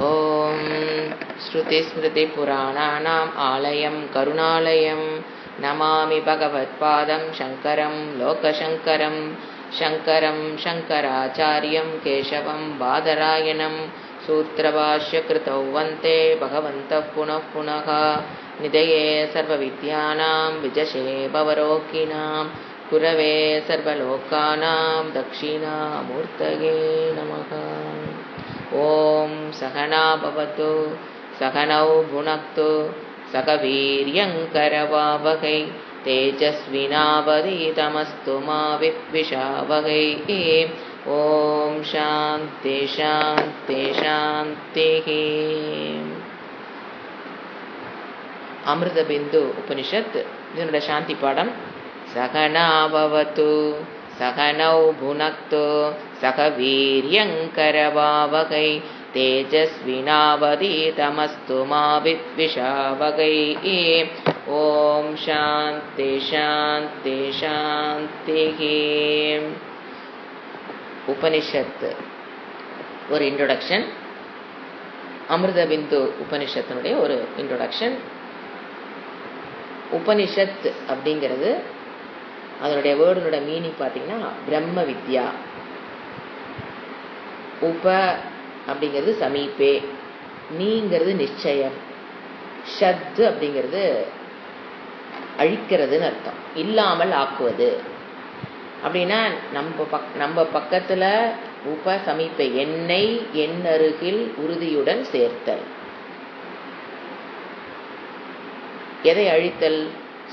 ॐ श्रुतिस्मृतिपुराणानाम् आलयं करुणालयं नमामि भगवत्पादं शङ्करं लोकशङ्करं शङ्करं शङ्कराचार्यं केशवं बादरायणं सूत्रभाष्यकृतौ वन्दे भगवन्तः पुनः पुनः निधये सर्वविद्यानां विजशे भवरोगिणां गुरवे सर्वलोकानां दक्षिणामूर्तये नमः। ॐ सहना भवतु सहनौ भुनक्तु सह वीर्यङ्करवावहै तेजस्विनावधीतमस्तु मा विद्विषावहै। ॐ शान्ति शान्ति शान्तिः। அமிர்தபிந்து உபனிஷத் இதனோட சாந்தி பாடம். சகனா பவது சகனௌ புனக்து சக வீர்யங்கரவாவகை தேஜஸ்வினாவதீதமஸ்து மா வித்விஷாவகை. ஓம் சாந்தி சாந்தி சாந்திஹி. உபனிஷத் ஒரு இன்ட்ரோடக்ஷன். அமிர்தபிந்து உபனிஷத்தினுடைய ஒரு இன்ட்ரோடக்ஷன். உபனிஷத் அப்படிங்கிறது அதனுடைய வேர்டுனோட மீனிங் பார்த்தீங்கன்னா பிரம்ம வித்யா. உப அப்படிங்கிறது சமீபே, நீங்கிறது நிச்சயம், ஷத் அப்படிங்கிறது அழிக்கிறதுன்னு அர்த்தம், இல்லாமல் ஆக்குவது. அப்படின்னா நம்ம பக்கத்துல உப சமீபே, என்னை என் அருகில் உறுதியுடன் சேர்த்தல். எதை அழித்தல்?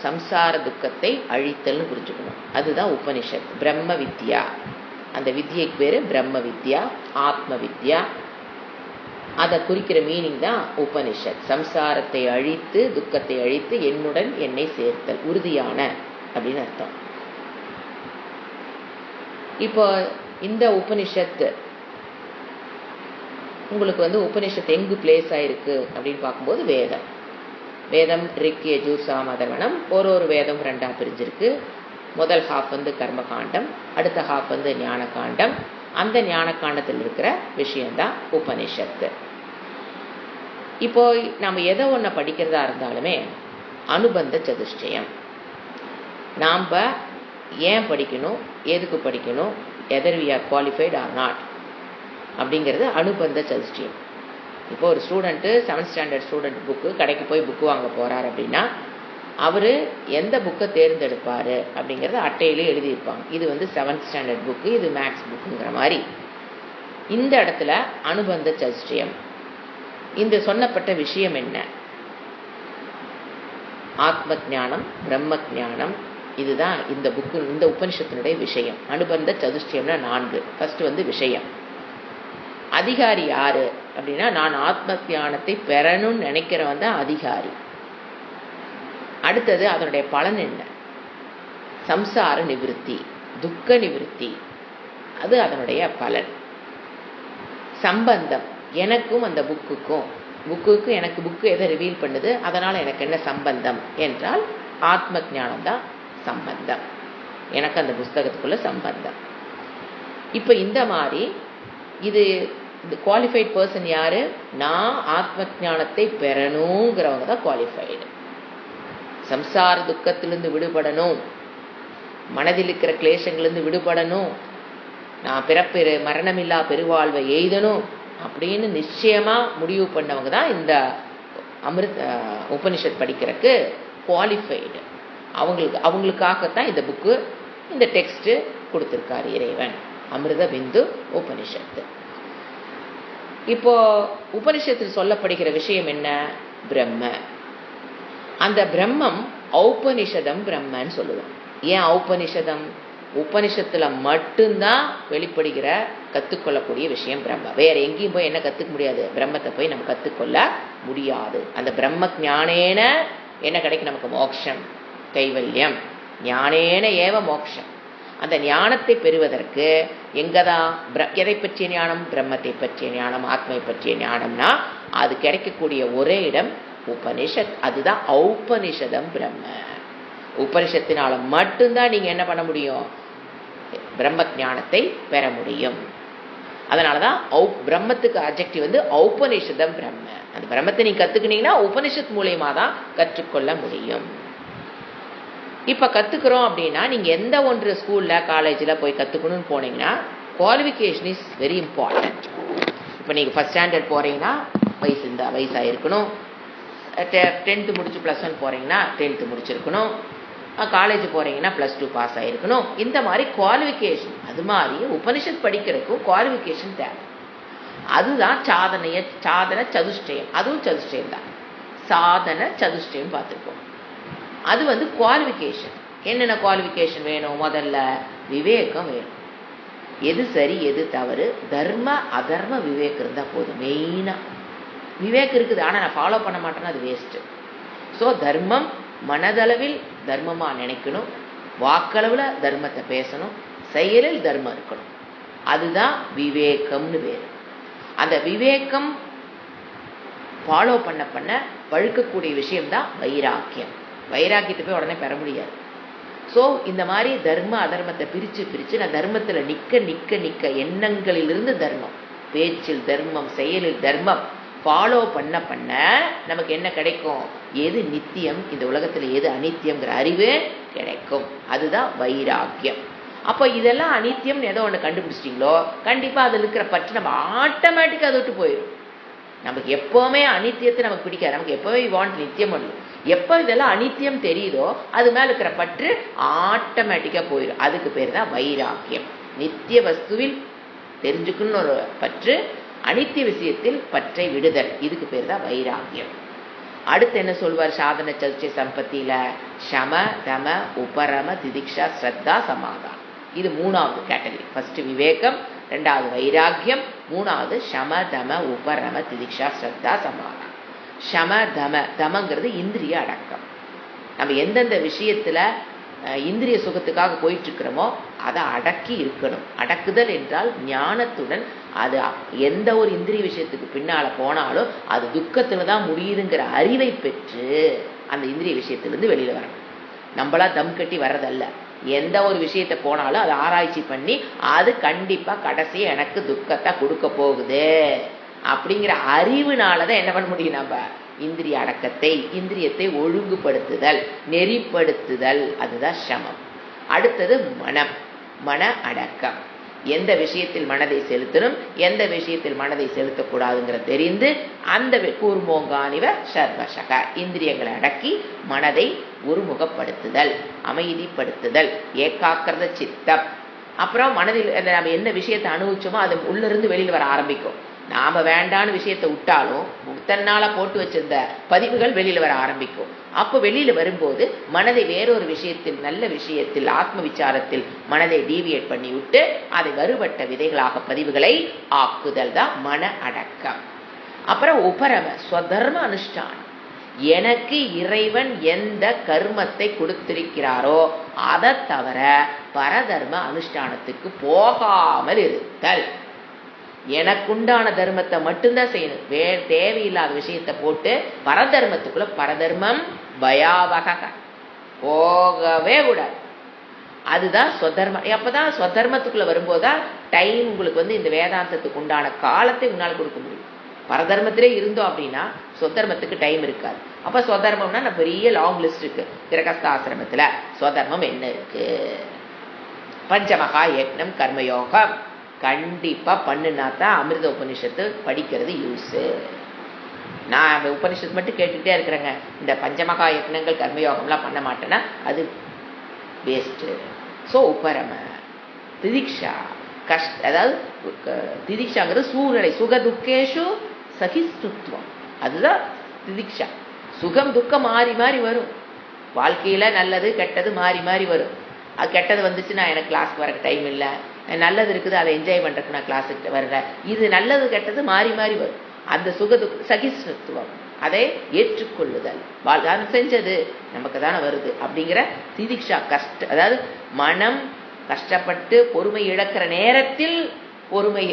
சம்சார துக்கத்தை அழித்தல்னு புரிஞ்சுக்கணும். அதுதான் உபனிஷத். பிரம்ம வித்யா, அந்த வித்யைக்கு பேரு பிரம்ம வித்யா, ஆத்ம வித்யா. அதை குறிக்கிற மீனிங் தான் உபனிஷத். சம்சாரத்தை அழித்து துக்கத்தை அழித்து என்னுடன் என்னை சேர்த்தல், உறுதியான அப்படின்னு அர்த்தம். இப்போ இந்த உபனிஷத் உங்களுக்கு உபனிஷத் எங்கு பிளேஸ் ஆயிருக்கு அப்படின்னு பார்க்கும்போது வேதம். வேதம் ரிக் யஜுர் சாம அதர்வணம். ஒரு வேதம் ரெண்டா பிரிஞ்சிருக்கு. முதல் ஹாஃப் கர்மகாண்டம், அடுத்த ஹாஃப் ஞான காண்டம். அந்த ஞான காண்டத்தில் இருக்கிற விஷயம்தான் உபனிஷத்து. இப்போ நம்ம எதை ஒன்றை படிக்கிறதா இருந்தாலுமே அனுபந்த சதுஷ்டயம். நாம் ஏன் படிக்கணும், எதுக்கு படிக்கணும், either we are qualified or not அப்படிங்கிறது அனுபந்த சதுஷ்டயம். இப்போ ஒரு ஸ்டூடெண்ட்டு 7th ஸ்டாண்டர்ட் ஸ்டூடெண்ட் கடைக்கு போய் புக்கு வாங்க போகிறார் அப்படின்னா அவர் எந்த புக்கை தேர்ந்தெடுப்பார் அப்படிங்கிறத அட்டையிலே எழுதியிருப்பாங்க. இது 7th ஸ்டாண்டர்ட் புக்கு, இது மேக்ஸ் புக்குங்கிற மாதிரி. இந்த இடத்துல அனுபந்த சதுஷ்டயம். இந்த சொன்னப்பட்ட விஷயம் என்ன? ஆத்ம ஞானம், பிரம்ம ஞானம். இதுதான் இந்த புக்கு, இந்த உபனிஷத்தினுடைய விஷயம். அனுபந்த சதுஷ்டயம்னா 4. ஃபர்ஸ்ட் விஷயம். அதிகாரி யாரு அப்படின்னா, நான் ஆத்ம ஞானத்தை பெறணும்னு நினைக்கிறவன் தான் அதிகாரி. அடுத்தது அதனுடைய பலன் என்ன? சம்சார நிவிருத்தி, துக்க நிவிருத்தி, அது அதனுடைய பலன். சம்பந்தம், எனக்கும் அந்த புக்குக்கு எனக்கு புக்கு எதை ரிவீல் பண்ணுது, அதனால எனக்கு என்ன சம்பந்தம் என்றால் ஆத்ம ஞானம் தான் சம்பந்தம், எனக்கு அந்த புஸ்தகத்துக்குள்ள சம்பந்தம். இப்ப இந்த மாதிரி இது குவாலிஃபைட் பர்சன் யாரு? நான் ஆத்ம ஞானத்தை பெறணுங்கிறவங்க தான் குவாலிஃபைடு. சம்சார துக்கத்திலிருந்து விடுபடணும், மனதில் இருக்கிற கிளேசங்களிலிருந்து விடுபடணும், நான் மரணமில்லா பெருவாழ்வை எய்தணும் அப்படின்னு நிச்சயமா முடிவு பண்ணவங்க தான் இந்த உபனிஷத் படிக்கிறதுக்கு குவாலிஃபைடு. அவங்களுக்காகத்தான் இந்த புக்கு, இந்த டெக்ஸ்ட் கொடுத்திருக்காரு இறைவன். அமிர்த பிந்து உபனிஷத்து. இப்போ உபனிஷத்தில் சொல்லப்படுகிற விஷயம் என்ன? பிரம்ம. அந்த பிரம்மம் ஔபனிஷதம் பிரம்மன்னு சொல்லுவோம். ஏன் ஔபனிஷதம்? உபனிஷத்துல மட்டும்தான் வெளிப்படுகிற கத்துக்கொள்ளக்கூடிய விஷயம் பிரம்ம. வேற எங்கேயும் போய் என்ன கத்துக்க முடியாது, பிரம்மத்தை போய் நம்ம கத்துக்கொள்ள முடியாது. அந்த பிரம்ம ஞானேன என்ன கிடைக்கும் நமக்கு? மோட்சம், கைவல்யம். ஞானேன ஏவ மோட்சம். அந்த ஞானத்தை பெறுவதற்கு எங்கதான்? எதை பற்றிய ஞானம்? பிரம்மத்தை பற்றிய ஞானம், ஆத்மை பற்றிய ஞானம்னா அது கிடைக்கக்கூடிய ஒரே இடம் உபனிஷத். அதுதான் ஔபனிஷதம் பிரம்ம. உபனிஷத்தினால மட்டும்தான் நீங்க என்ன பண்ண முடியும்? பிரம்ம ஞானத்தை பெற முடியும். அதனாலதான் பிரம்மத்துக்கு அட்ஜெக்டிவ் வந்து ஔபனிஷதம் பிரம்ம. அந்த பிரம்மத்தை நீங்க கத்துக்கினீங்கன்னா உபனிஷத் மூலியமா தான் கற்றுக்கொள்ள முடியும். இப்ப கத்துக்கிறோம் அப்படின்னா நீங்க எந்த ஒன்று ஸ்கூல்ல காலேஜ்ல போய் கத்துக்கணும்னு போனீங்கன்னா குவாலிஃபிகேஷன் இஸ் வெரி இம்பார்ட்டன்ட். இப்ப நீங்க ஃபர்ஸ்ட் ஸ்டாண்டர்ட் போறீங்கன்னா இந்த வயசா இருக்கணும். 10th முடிச்சு +1 போறீங்கன்னா 10th முடிச்சிருக்கணும். காலேஜ் போறீங்கன்னா +2 பாஸ் ஆயிருக்கணும். இந்த மாதிரி குவாலிஃபிகேஷன். அது மாதிரி உபனிஷத் படிக்கிறதுக்கும் குவாலிஃபிகேஷன் தேவை. அதுதான் சாதன சதுஷ்டயம். அதுவும் சதுஷ்டயம் தான். சாதன சதுஷ்டயம் பார்த்துருக்கோம். அது வந்து குவாலிஃபிகேஷன். என்னென்ன குவாலிஃபிகேஷன் வேணும்? முதல்ல விவேகம் வேணும். எது சரி எது தவறு, தர்ம அதர்ம விவேகம் இருந்தா போதும். மெயினா விவேகம் இருக்குது, ஆனா நான் ஃபாலோ பண்ண மாட்டேன்னா அது வேஸ்ட். ஸோ தர்மம் மனதளவில் தர்மமா நினைக்கணும், வாக்களவுல தர்மத்தை பேசணும், செயலில் தர்மம் இருக்கணும். அதுதான் விவேகம்னு வேறு. அந்த விவேகம் ஃபாலோ பண்ண பழுக்கக்கூடிய விஷயம்தான் வைராக்கியம். வைராக்கியத்தை போய் உடனே பெற முடியாது. ஸோ இந்த மாதிரி தர்ம அதர்மத்தை பிரிச்சு நான் தர்மத்தில் நிக்க எண்ணங்களிலிருந்து தர்மம், பேச்சில் தர்மம், செயலில் தர்மம் ஃபாலோ பண்ண நமக்கு என்ன கிடைக்கும்? எது நித்தியம், இந்த உலகத்தில் எது அனித்தியம்ங்கிற அறிவு கிடைக்கும். அதுதான் வைராக்கியம். அப்போ இதெல்லாம் அனித்தியம்னு ஏதோ ஒன்று கண்டுபிடிச்சிட்டிங்களோ கண்டிப்பாக அதில் இருக்கிற பற்று நம்ம ஆட்டோமேட்டிக்காக அதை விட்டு போயிடும். நமக்கு எப்போவுமே அனித்தியத்தை நமக்கு பிடிக்காது. நமக்கு எப்போவே வாண்ட் நித்தியம் பண்ணணும். எப்போ இதெல்லாம் அனித்தியம் தெரியுதோ அது மேலே இருக்கிற பற்று ஆட்டோமேட்டிக்காக போயிடும். அதுக்கு பேர் தான் வைராக்கியம். நித்திய வஸ்துவில் தெரிஞ்சுக்கணும்னு ஒரு பற்று, அனித்திய விஷயத்தில் பற்றை விடுதல். இதுக்கு பேர் தான் வைராக்கியம். அடுத்து என்ன சொல்வார் சாதன சதுஷ்டய சம்பத்தியில? சம தம உபரம திதிக்ஷா ஸ்ரத்தா சமாதானம். இது 3வது கேட்டகரி. ஃபர்ஸ்ட் விவேகம், 2வது வைராக்கியம், 3வது சம தம உபரம திதிக்ஷா ஸ்ரத்தா சமாதானம். சம தமங்கிறது இந்திரிய அடக்கம். நம்ம எந்தெந்த விஷயத்துல இந்திரிய சுகத்துக்காக போயிட்டு இருக்கிறோமோ அதை அடக்கி இருக்கணும். அடக்குதல் என்றால் ஞானத்துடன் அது எந்த ஒரு இந்திரிய விஷயத்துக்கு பின்னால போனாலும் அது துக்கத்துல தான் முடியுதுங்கிற அறிவை பெற்று அந்த இந்திரிய விஷயத்திலிருந்து வெளியில வரணும். நம்மளா தம் கட்டி வர்றதல்ல. எந்த ஒரு விஷயத்தை போனாலும் அதை ஆராய்ச்சி பண்ணி அது கண்டிப்பா கடைசியா எனக்கு துக்கத்தை கொடுக்க போகுது அப்படிங்கிற அறிவுனாலதான் என்ன பண்ண முடியும்? நம்ம இந்திரிய அடக்கத்தை, இந்திரியத்தை ஒழுங்குபடுத்துதல், நெறிப்படுத்துதல், அதுதான் சமம். அடுத்தது மனம், மன அடக்கம். எந்த விஷயத்தில் மனதை செலுத்தணும், எந்த விஷயத்தில் மனதை செலுத்தக்கூடாதுங்கிற தெரிந்து அந்த கூர்மோங்கானிவ சர்வசக இந்திரியங்களை அடக்கி மனதை ஒருமுகப்படுத்துதல், அமைதிப்படுத்துதல், ஏகாக்கிரத சித்தம். அப்புறம் மனதில் நம்ம என்ன விஷயத்தை அனுபவிச்சோமோ அது உள்ள இருந்து வெளியில் வர ஆரம்பிக்கும். நாம வேண்டான விஷயத்தை விட்டாலும் முத்தன்னால போட்டு வச்சிருந்த பதிவுகள் வெளியில வர ஆரம்பிக்கும். அப்போ வெளியில வரும்போது மனதை வேறொரு விஷயத்தில், நல்ல விஷயத்தில், ஆத்ம விசாரத்தில் மனதை டீவியேட் பண்ணி விட்டு அதை வருபட்ட விதைகளாக பதிவுகளை ஆக்குதல் தான் மன அடக்கம். அப்புறம் உபரம ஸ்வதர்ம அனுஷ்டானம். எனக்கு இறைவன் எந்த கர்மத்தை கொடுத்திருக்கிறாரோ அதை தவிர பரதர்ம அனுஷ்டானத்துக்கு போகாமல் இருத்தல். எனக்குண்டான தர்மத்தை மட்டும்தான் செய்யணும். தேவையில்லாத விஷயத்தை போட்டு பரதர்மத்துக்குள்ள, பரதர்மம் பயாவக போகவே கூடாது. அதுதான் ஸ்வதர்மம். அப்பதான் ஸ்வதர்மத்துக்குள்ள வரும்போதுதான் டைம் உங்களுக்கு இந்த வேதாந்தத்துக்கு உண்டான காலத்தை உன்னால கொடுக்க முடியும். பரதர்மத்திலே இருந்தோம் அப்படின்னா ஸ்வதர்மத்துக்கு டைம் இருக்காது. அப்ப ஸ்வதர்மம்னா நான் பெரிய லாங் லிஸ்ட் இருக்கு. கிரகஸ்தாசிரமத்துல ஸ்வதர்மம் என்ன இருக்கு? பஞ்சமகா யக்னம் கர்மயோகம் கண்டிப்பா பண்ணுனா தான் அமிர்த உபனிஷத்து படிக்கிறது யூஸ். நான் உபனிஷத்து மட்டும் கேட்டுக்கிட்டே இருக்கிறேங்க, இந்த பஞ்சமகா யக்னங்கள் கர்மயோகம்லாம் பண்ண மாட்டேன்னா அது வேஸ்ட். ஸோ உபரம திதிக்ஷா அதாவது திதிக்ஷாங்கிறது சூழ்நிலை, சுக துக்கேஷு சகிஷ்ணுத்துவம். அதுதான் திதிக்ஷா. சுகம் துக்கம் மாறி மாறி வரும். வாழ்க்கையில நல்லது கெட்டது மாறி மாறி வரும். அது கெட்டது வந்துச்சுன்னா எனக்கு கிளாஸ்க்கு வரக்கு டைம் இல்லை, நல்லது இருக்குது அதை என்ஜாய் பண்றதுக்கு நான் கிளாஸுக்கு வரல. இது நல்லது கெட்டது மாறி மாறி வரும். அந்த சகிஷ்ணுத்துவம், அதை ஏற்றுக்கொள்ளுதல், செஞ்சது நமக்கு தானே வருது அப்படிங்கிற திதிக்ஷா. அதாவது மனம் கஷ்டப்பட்டு பொறுமை இழக்கிற நேரத்தில் பொறுமை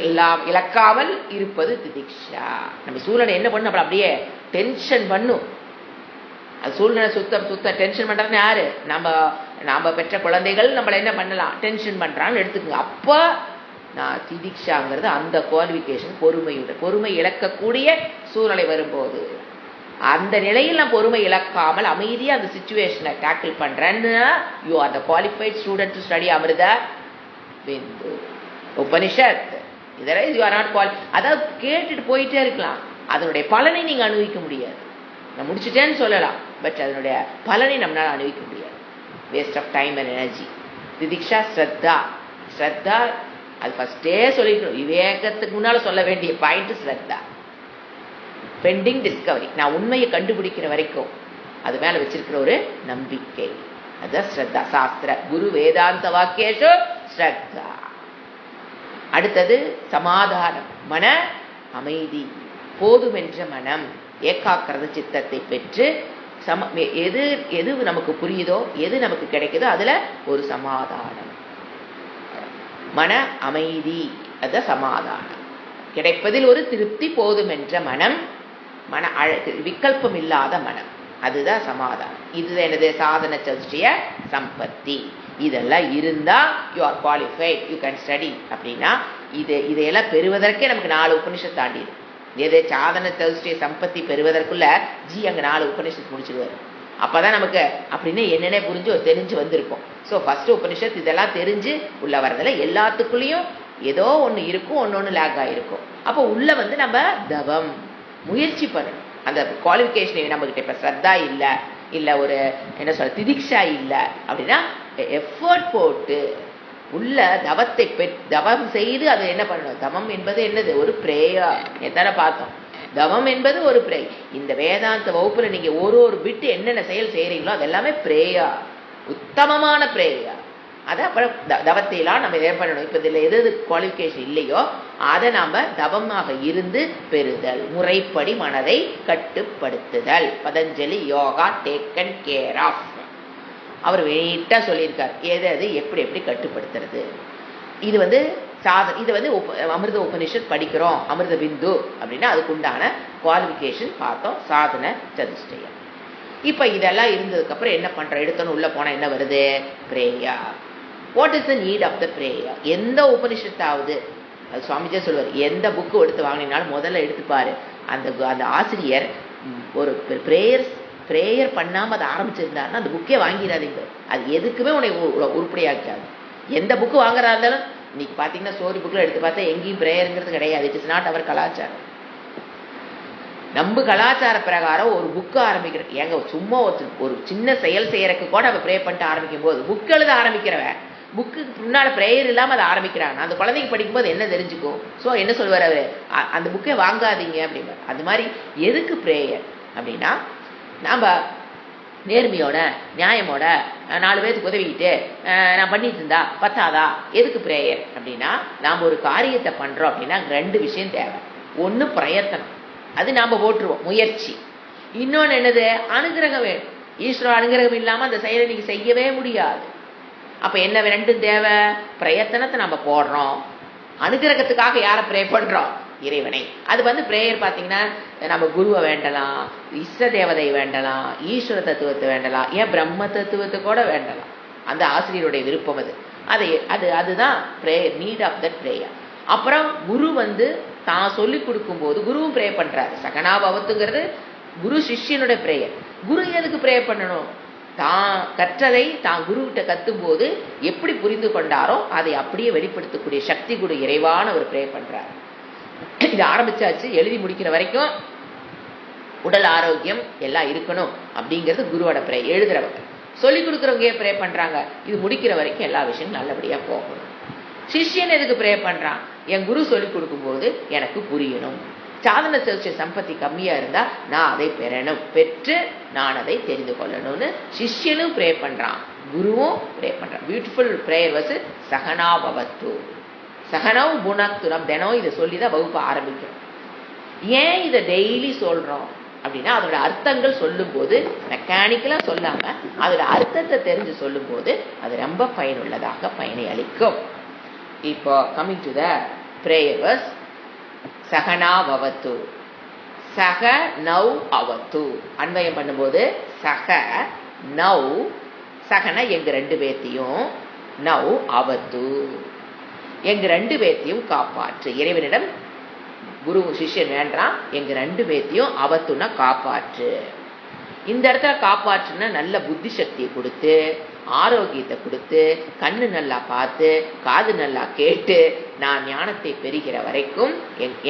இழக்காமல் இருப்பது திதிக்ஷா. நம்ம சூழ்நிலை என்ன பண்ணும்? நம்மள அப்படியே டென்ஷன் பண்ணும். அது சூழ்நிலை சுத்த டென்ஷன் பண்றதுன்னு யாரு? நம்ம பெற்ற குழந்தைகள் நம்மள என்ன பண்ணலாம்? டென்ஷன் பண்றான்னு எடுத்துக்கோங்க. அப்ப நான் திதிக்ஷாங்கிறது அந்த குவாலிஃபிகேஷன் பொறுமை இழக்கக்கூடிய சூழ்நிலை வரும்போது அந்த நிலையில் நான் பொறுமை இழக்காமல் அமைதியாக அந்த சுச்சுவேஷனை டேக்கிள் பண்றேன்னு you are the qualified student to study அமிர்த பிந்து உபனிஷத். இதெல்லாம் யூ ஆர் நாட் அதாவது கேட்டுட்டு போயிட்டே இருக்கலாம், அதனுடைய பலனை நீங்க அனுபவிக்க முடியாது. நான் முடிச்சுட்டேன்னு சொல்லலாம், பட் அதனுடைய பலனை நம்மளால அனுபவிக்க முடியாது. Waste of time and energy. திதிக்ஷா ஸ்ரத்தா. ஸ்ரத்தா அது ஃபர்ஸ்டே சொல்லிக்கணும், விவேகத்துக்கு முன்னால சொல்ல வேண்டிய பாயிண்ட் ஸ்ரத்தா. பெண்டிங் டிஸ்கவரி, நான் உண்மையை கண்டுபிடிக்கிற வரைக்கும் அது மேல வச்சிருக்கிற ஒரு நம்பிக்கை, அதுதான் ஸ்ரத்தா. சாஸ்திர குரு வேதாந்த வாக்கியேஷு ஸ்ரத்தா. அடுத்தது சமாதானம், மன அமைதி, போதுமென்ற மனம், ஏகாக்கிரத சித்தத்தை பெற்று எது எது நமக்கு புரியுதோ, எது நமக்கு கிடைக்குதோ அதுல ஒரு சமாதானம், மன அமைதி, அது சமாதானம். கிடைப்பதில் ஒரு திருப்தி, போதுமென்ற மனம், மன விகல்பம் இல்லாத மனம், அதுதான் சமாதானம். இதுதான் எனது சாதன சதுஷ்டய சம்பத்தி. இதெல்லாம் இருந்தா you are qualified, you can study. அப்படின்னா இதையெல்லாம் பெறுவதற்கே நமக்கு 4 உபனிஷத் தாண்டிடும். எது சாதன சதுஷ்டய சம்பத்தி பெறுவதற்குள்ள அங்க 4 உபனிஷத் முடிச்சிடுவார். அப்பதான் நமக்கு அப்படின்னு என்னென்ன புரிஞ்சு தெரிஞ்சு வந்திருக்கும். ஸோ ஃபர்ஸ்ட் உபனிஷத் இதெல்லாம் தெரிஞ்சு உள்ள வரதில்ல, எல்லாத்துக்குள்ளேயும் ஏதோ ஒன்று இருக்கும், ஒன்னொன்று லேக் ஆகிருக்கும். அப்போ உள்ள நம்ம தவம் முயற்சி பண்ணணும். அந்த குவாலிஃபிகேஷன் நம்ம கிட்ட இப்ப ஸ்ரத்தா இல்ல ஒரு என்ன சொல்ற திதிக்ஷா இல்ல அப்படின்னா எஃபர்ட் போட்டு உள்ள தவத்தை தவம் செய்து அதை என்ன பண்ணணும். தவம் என்பது என்னது? ஒரு பிரேயர். எத்தனை பார்த்தோம், தவம் என்பது ஒரு பிரே. இந்த வேதாந்த வகுப்புல நீங்க ஒரு பிட்டு என்னென்ன செயல் செய்யறீங்களோ அது எல்லாமே பிரேயர், உத்தமமான பிரேயர். அதை அப்புறம் தவத்தையெல்லாம் நம்ம என்ன பண்ணணும். இப்ப இதுல எது குவாலிஃபிகேஷன் இல்லையோ அதை நாம தவமாக இருந்து பெறுதல், முறைப்படி மனதை கட்டுப்படுத்துதல். Patanjali yoga taken care of. அவர் நீட்டா சொல்லியிருக்கார் எது எப்படி எப்படி கட்டுப்படுத்துறது. இது இது அமிர்த உபனிஷத் படிக்கிறோம், அமிர்த பிந்து அப்படின்னா அதுக்குண்டான குவாலிஃபிகேஷன் பார்த்தோம், சாதன சதுஷ்டயம். இப்ப இதெல்லாம் இருந்ததுக்கு அப்புறம் என்ன பண்றோம், எடுத்தோன்னு உள்ள போனா என்ன வருது? Prayer. What is the need of the prayer? எந்த உபனிஷத்தாவது, அது சுவாமிஜி சொல்லுவார், எந்த புக்கு எடுத்து வாங்கினாலும் முதல்ல எடுத்துப்பாரு அந்த ஆசிரியர் ஒரு பிரேயர் பண்ணாம அதை ஆரம்பிச்சிருந்தாருன்னா அந்த புக்கே வாங்கிடாதீங்க. அது எதுக்குமே உன்னை உருப்படியாக்காது. எந்த புக்கு வாங்குறதா இருந்தாலும் இன்னைக்கு பாத்தீங்கன்னா ஸ்டோரி புக்ல எடுத்து பார்த்தா எங்கேயும் பிரேயருங்கிறது கிடையாது. இட் இஸ் நாட் அவர் கலாச்சாரம். நம்ம கலாச்சார பிரகாரம் ஒரு புக்கு ஆரம்பிக்கிறோம் ஏங்க, சும்மா ஒரு சின்ன செயல் செய்யறதுக்கு கூட அவ ப்ரே பண்ணிட்டு ஆரம்பிக்கும் போது புக்கு எழுத ஆரம்பிக்கிறவன் புக்கு முன்னால பிரேயர் இல்லாம அதை ஆரம்பிக்கிறாங்க. அந்த குழந்தைங்க படிக்கும்போது என்ன தெரிஞ்சுக்கும்? ஸோ என்ன சொல்வார் அவரு, அந்த புக்கை வாங்காதீங்க அப்படின்னா. அது மாதிரி எதுக்கு பிரேயர் அப்படின்னா, நாம நேர்மையோட நியாயமோட 4 பேருக்கு உதவிக்கிட்டு நான் பண்ணிட்டு இருந்தா பத்தாதா? எதுக்கு பிரேயர் அப்படின்னா, நாம் ஒரு காரியத்தை பண்றோம் அப்படின்னா 2 விஷயம் தேவை. ஒன்று பிரயத்தனம், அது நாம போட்டுருவோம் முயற்சி. இன்னொன்று என்னது? அனுகிரகம் வேணும். ஈஸ்வர அனுகிரகம் இல்லாம அந்த செயலை நீங்க செய்யவே முடியாது. அப்ப என்ன 2 தேவை? பிரயத்தனத்தை நம்ம போடுறோம், அனுகிரகத்துக்காக யாரை ப்ரே பண்றோம்? இறைவனை. அது பிரேயர் பாத்தீங்கன்னா நம்ம குருவை வேண்டலாம், இஷ்ட தேவதை வேண்டலாம், ஈஸ்வர தத்துவத்தை வேண்டலாம், ஏன் பிரம்ம தத்துவத்தை கூட வேண்டலாம். அந்த ஆசிரியருடைய விருப்பம் அதுதான் prayer, need of that prayer. அப்புறம் குரு தான் சொல்லி கொடுக்கும் போது குருவும் ப்ரே பண்றாரு. சகனாபவத்துங்கிறது குரு சிஷ்யனுடைய பிரேயர். குரு எதுக்கு ப்ரே பண்ணணும்? தான் கற்றதை தான் குரு கிட்ட கத்தும் போது எப்படி புரிந்து கொண்டாரோ அதை அப்படியே வெளிப்படுத்தக்கூடிய சக்தி குரு இறைவான ஒரு ப்ரே பண்றாரு. இது ஆரம்பிச்சாச்சு, எழுதி முடிக்கிற வரைக்கும் உடல் ஆரோக்கியம் எல்லாம் இருக்கணும் அப்படிங்கிறது குருவோட ப்ரே. எழுதுறவங்க சொல்லி கொடுக்குறவங்க ஏன் ப்ரே பண்றாங்க? இது முடிக்கிற வரைக்கும் எல்லா விஷயமும் நல்லபடியா போகணும். சிஷ்யன் எதுக்கு ப்ரே பண்றான்? என் குரு சொல்லி கொடுக்கும்போது எனக்கு புரியணும். சாதன சதுஷ்டய சம்பத்தி கம்மியா இருந்தா நான் அதை பெறணும், பெற்று நான் அதை தெரிந்து கொள்ளணும்னு சிஷ்யனும் ப்ரே பண்றான், குருவும் ப்ரே பண்றான். பியூட்டிஃபுல் பிரேயர் வாஸ் சகனாபவத்து சகனவ் குணத்து. நம்ம தினம் இதை சொல்லிதான் வகுப்பு ஆரம்பிக்கிறோம். ஏன் இதை டெய்லி சொல்றோம் அப்படின்னா, அதோட அர்த்தங்கள் சொல்லும் போது மெக்கானிக்கலா சொல்லாம அதோட அர்த்தத்தை தெரிஞ்சு சொல்லும் போது அது ரொம்ப பயனுள்ளதாக பயனை அளிக்கும். இப்போ coming to the prayer was சகனாபவத்து. சக நவ் அவத்து அன்வயம் பண்ணும்போது சக நவ், சகன எங்க 2 பேர்த்தையும், நவ் அவத்து எங்க 2 பேத்தையும் காப்பாற்று. இறைவனிடம் குரு சிஷ்யன் வேண்டாம், எங்க 2 பேத்தையும் அவத்துனா காப்பாற்று. இந்த இடத்துல காப்பாற்றுன்னா நல்ல புத்தி சக்தியை கொடுத்து, ஆரோக்கியத்தை கொடுத்து, கண்ணு நல்லா பார்த்து, காது நல்லா கேட்டு, நான் ஞானத்தை பெறுகிற வரைக்கும்